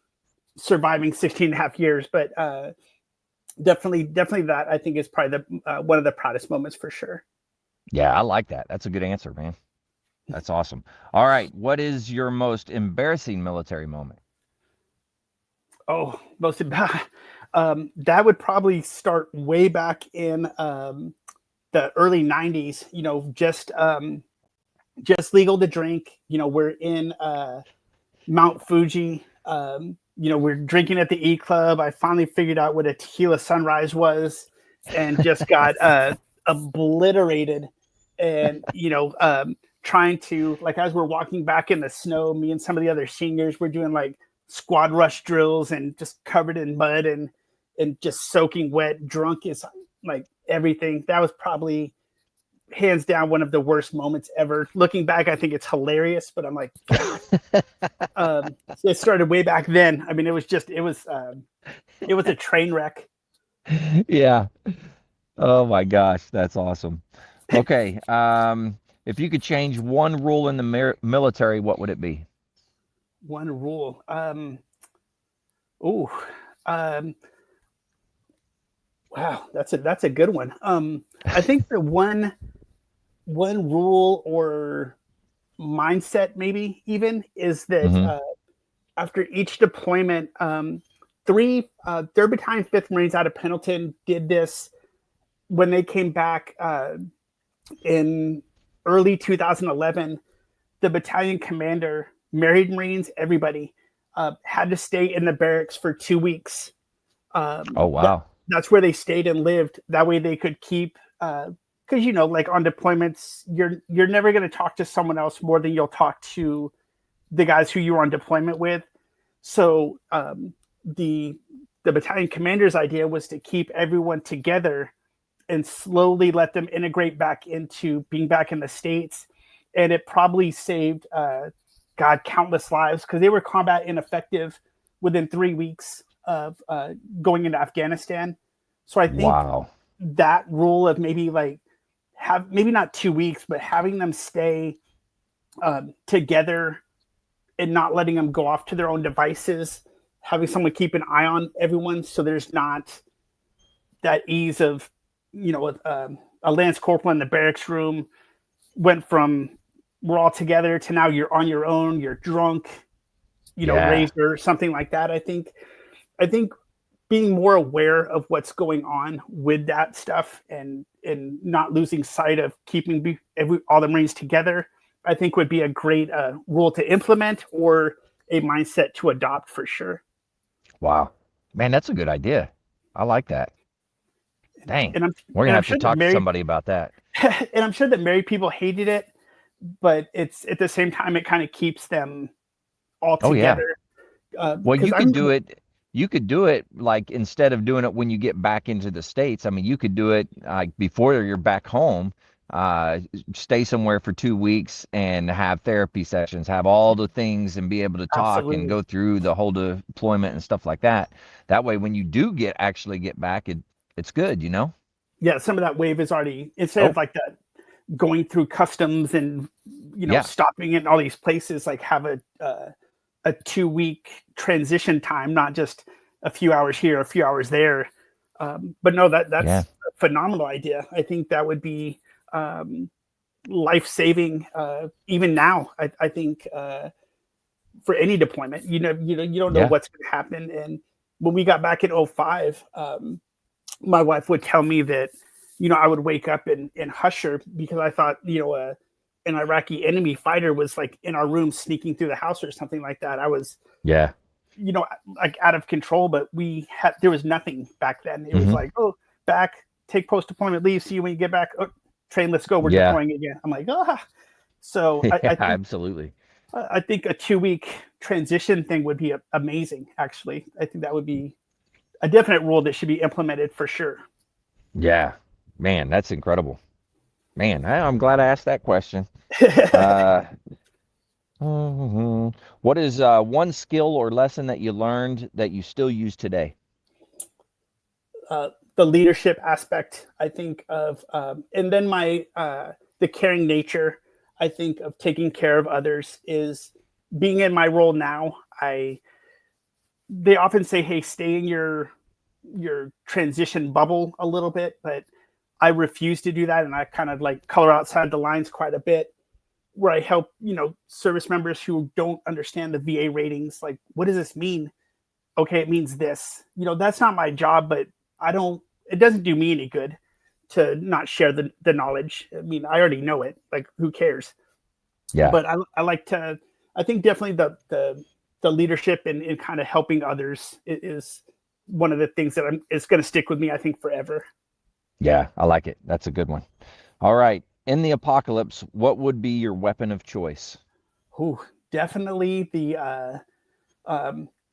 surviving 16 and a half years. But definitely that I think is probably one of the proudest moments for sure. Yeah, I like that. That's a good answer, man. That's awesome. All right. What is your most embarrassing military moment? Oh, that would probably start way back in the early 90s, just legal to drink. We're in Mount Fuji. We're drinking at the E Club. I finally figured out what a tequila sunrise was and just got obliterated. And, trying to, like, as we're walking back in the snow, me and some of the other seniors were doing like squad rush drills and just covered in mud and just soaking wet, drunk is like everything. That was probably hands down one of the worst moments ever. Looking back, I think it's hilarious, but I'm like, God. It started way back then. I mean, it was a train wreck. Yeah. Oh my gosh, that's awesome. Okay. If you could change one rule in the military, what would it be? One rule. Wow, that's a good one. I think the one rule or mindset maybe even is that after each deployment, 3rd Battalion 5th Marines out of Pendleton did this when they came back in early 2011. The battalion commander, married Marines, everybody had to stay in the barracks for 2 weeks. Oh wow. That's where they stayed and lived. That way they could keep, because like on deployments, you're never going to talk to someone else more than you'll talk to the guys who you were on deployment with. So the battalion commander's idea was to keep everyone together and slowly let them integrate back into being back in the States. And it probably saved, countless lives, because they were combat ineffective within 3 weeks of going into Afghanistan. So I think that rule of maybe maybe not 2 weeks, but having them stay together and not letting them go off to their own devices, having someone keep an eye on everyone, so there's not that ease of, a Lance Corporal in the barracks room went from we're all together to now you're on your own, you're drunk, raised or something like that. I think being more aware of what's going on with that stuff and not losing sight of keeping all the Marines together, I think would be a great rule to implement or a mindset to adopt for sure. Wow, man, that's a good idea. I like that. Dang, we're gonna have to talk to somebody about that. And I'm sure that married people hated it, but it's at the same time it kind of keeps them all together. Well, you could do it like, instead of doing it when you get back into the States. I mean, you could do it like before you're back home. Stay somewhere for 2 weeks and have therapy sessions, have all the things, and be able to talk and go through the whole deployment and stuff like that. That way, when you do get back, it's good, Yeah, some of that wave is already, instead of like that going through customs and stopping in all these places, like have a 2 week transition time, not just a few hours here, a few hours there. But no, that's a phenomenal idea. I think that would be life-saving, even now. I think for any deployment, you don't know what's going to happen. And when we got back in 2005, my wife would tell me that, I would wake up and hush her because I thought, an Iraqi enemy fighter was like in our room sneaking through the house or something like that. I was, like out of control, but there was nothing back then. It was like, oh, back, take post-deployment leave, see you when you get back. Oh, train, let's go. We're deploying again. I'm like, So I think absolutely. I think a 2-week transition thing would be amazing. Actually, I think that would be a definite rule that should be implemented for sure. Yeah, man, that's incredible. Man, I'm glad I asked that question. Uh, what is one skill or lesson that you learned that you still use today? The leadership aspect, I think of, and then the caring nature. I think of taking care of others is being in my role now. They often say, "Hey, stay in your transition bubble a little bit," but I refuse to do that, and I kind of like color outside the lines quite a bit. Where I help, service members who don't understand the VA ratings. Like, what does this mean? Okay, it means this. That's not my job, but I don't. It doesn't do me any good to not share the knowledge. I mean, I already know it. Like, who cares? Yeah, But I like to. I think definitely the leadership and kind of helping others is one of the things that is going to stick with me. I think forever. yeah, I like it. That's a good one. All right. In the apocalypse, what would be your weapon of choice? Ooh, definitely the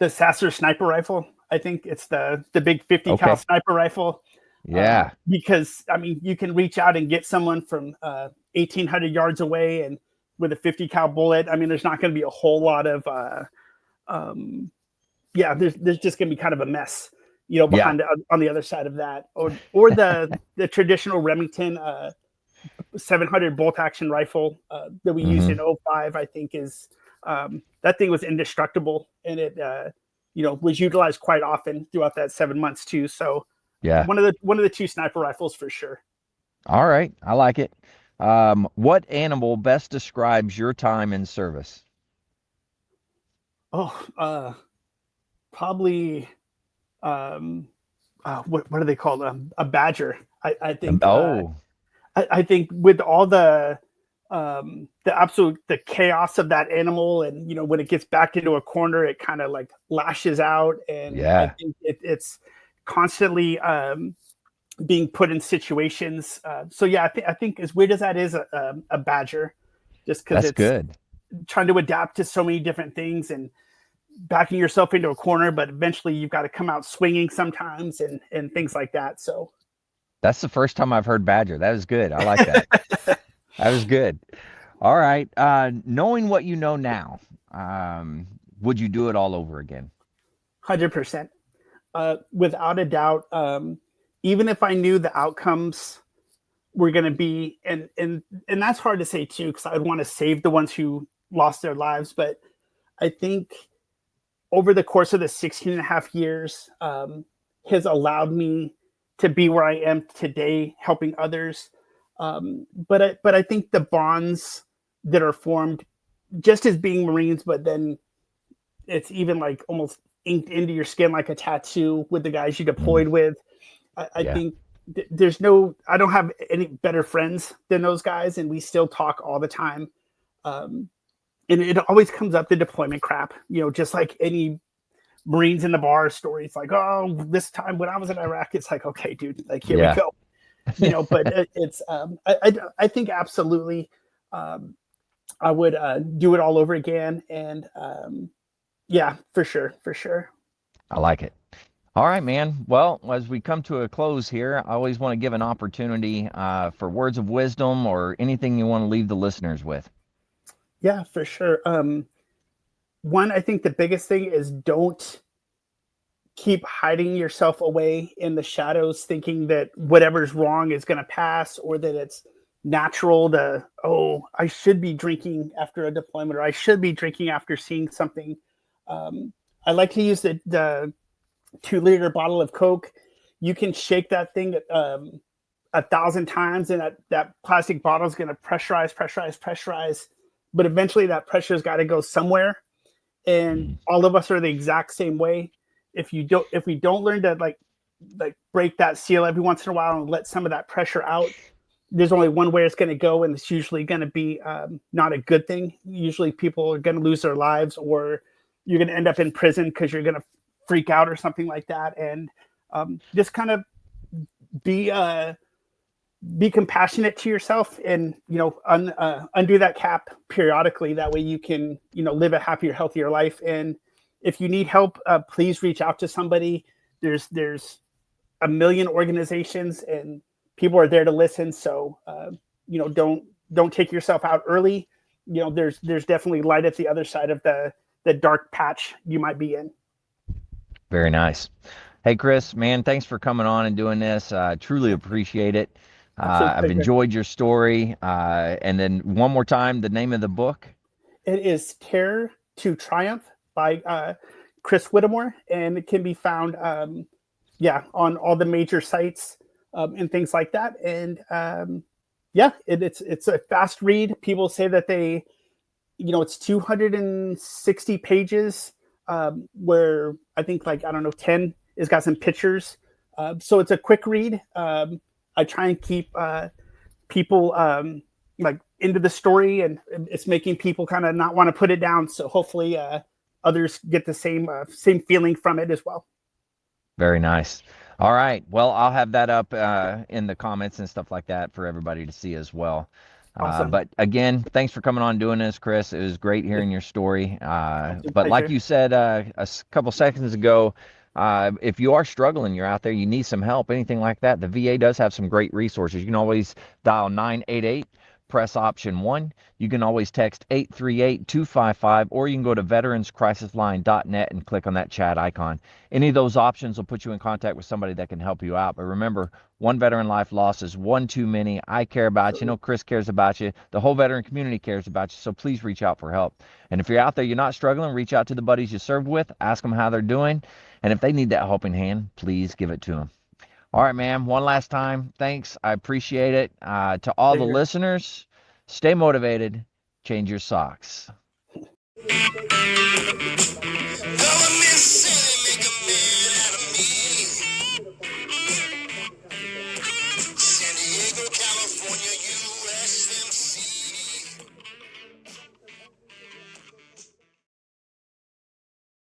Sasser sniper rifle. I think it's the big 50 cal Okay. sniper rifle. Yeah. Because I mean, you can reach out and get someone from 1,800 yards away, and with a 50 cal bullet, I mean, there's not going to be a whole lot of yeah. There's just going to be kind of a mess, Yeah. behind on the other side of that, or the traditional Remington 700 bolt action rifle that we used in Hmm. '05. I think is that thing was indestructible, and it was utilized quite often throughout that 7 months too. So Yeah. one of the two sniper rifles for sure. All right. I like it. What animal best describes your time in service? Oh, probably what are they called? A badger. I think Oh, I think with all the chaos of that animal, and when it gets backed into a corner, it kind of like lashes out, and I yeah. think it's constantly being put in situations. So yeah, I think as weird as that is, a badger, just because That's it's good. trying to adapt to so many different things and backing yourself into a corner, but eventually you've got to come out swinging sometimes and things like that. So That's the first time I've heard badger. That was good. I like that. That was good. All right. Knowing what you know now, would you do it all over again? 100%, without a doubt. Even if I knew the outcomes were going to be, and that's hard to say too, because I'd want to save the ones who lost their lives. But I think over the course of the 16 and a half years, has allowed me to be where I am today, helping others. But I think the bonds that are formed just as being Marines, but then it's even like almost inked into your skin like a tattoo with the guys you Mm, deployed with. I yeah. think I don't have any better friends than those guys, and we still talk all the time. Um, and it always comes up the deployment crap, just like any Marines in the bar story. It's like, oh, this time when I was in Iraq, it's like, okay, dude, like here we Yeah. go, But it's I think absolutely, um, I would do it all over again, and yeah, for sure, for sure. I like it. All right, man. Well, as we come to a close here, I always want to give an opportunity for words of wisdom or anything you want to leave the listeners with. Yeah, for sure. One, I think the biggest thing is don't keep hiding yourself away in the shadows, thinking that whatever's wrong is going to pass, or that it's natural to, oh, I should be drinking after a deployment, or I should be drinking after seeing something. I like to use the 2 liter bottle of Coke. You can shake that thing 1,000 times, and that plastic bottle is going to pressurize. But eventually, that pressure's got to go somewhere, and Mm, all of us are the exact same way. If we don't learn to like break that seal every once in a while and let some of that pressure out, there's only one way it's going to go, and it's usually going to be not a good thing. Usually, people are going to lose their lives, or you're going to end up in prison because you're going to freak out or something like that. And just kind of be be compassionate to yourself, and undo that cap periodically. That way you can live a happier, healthier life. And if you need help, please reach out to somebody. There's a million organizations, and people are there to listen. So don't take yourself out early. There's definitely light at the other side of the dark patch you might be in. Very nice. Hey, Chris, man, thanks for coming on and doing this. Truly appreciate it. I've enjoyed your story. And then one more time, the name of the book? It is Terror to Triumph by Chris Whittemore, and it can be found on all the major sites and things like that. And it's a fast read. People say that it's 260 pages, where I think 10 has got some pictures. So it's a quick read. I try and keep people into the story, and it's making people kind of not want to put it down. So hopefully others get the same feeling from it as well. Very nice. All right. Well, I'll have that up in the comments and stuff like that for everybody to see as well. Awesome. But again, thanks for coming on and doing this, Chris. It was great hearing your story. But like you said a couple seconds ago, if you are struggling, you're out there, you need some help, anything like that, the VA does have some great resources. You can always dial 988, press option 1. You can always text 838-255, or you can go to veteranscrisisline.net and click on that chat icon. Any of those options will put you in contact with somebody that can help you out. But remember, one veteran life lost is one too many. I care about you. Chris cares about you. The whole veteran community cares about you. So please reach out for help. And if you're out there, you're not struggling, reach out to the buddies you served with. Ask them how they're doing. And if they need that helping hand, please give it to them. All right, man. One last time. Thanks. I appreciate it. To all the listeners, stay motivated. Change your socks.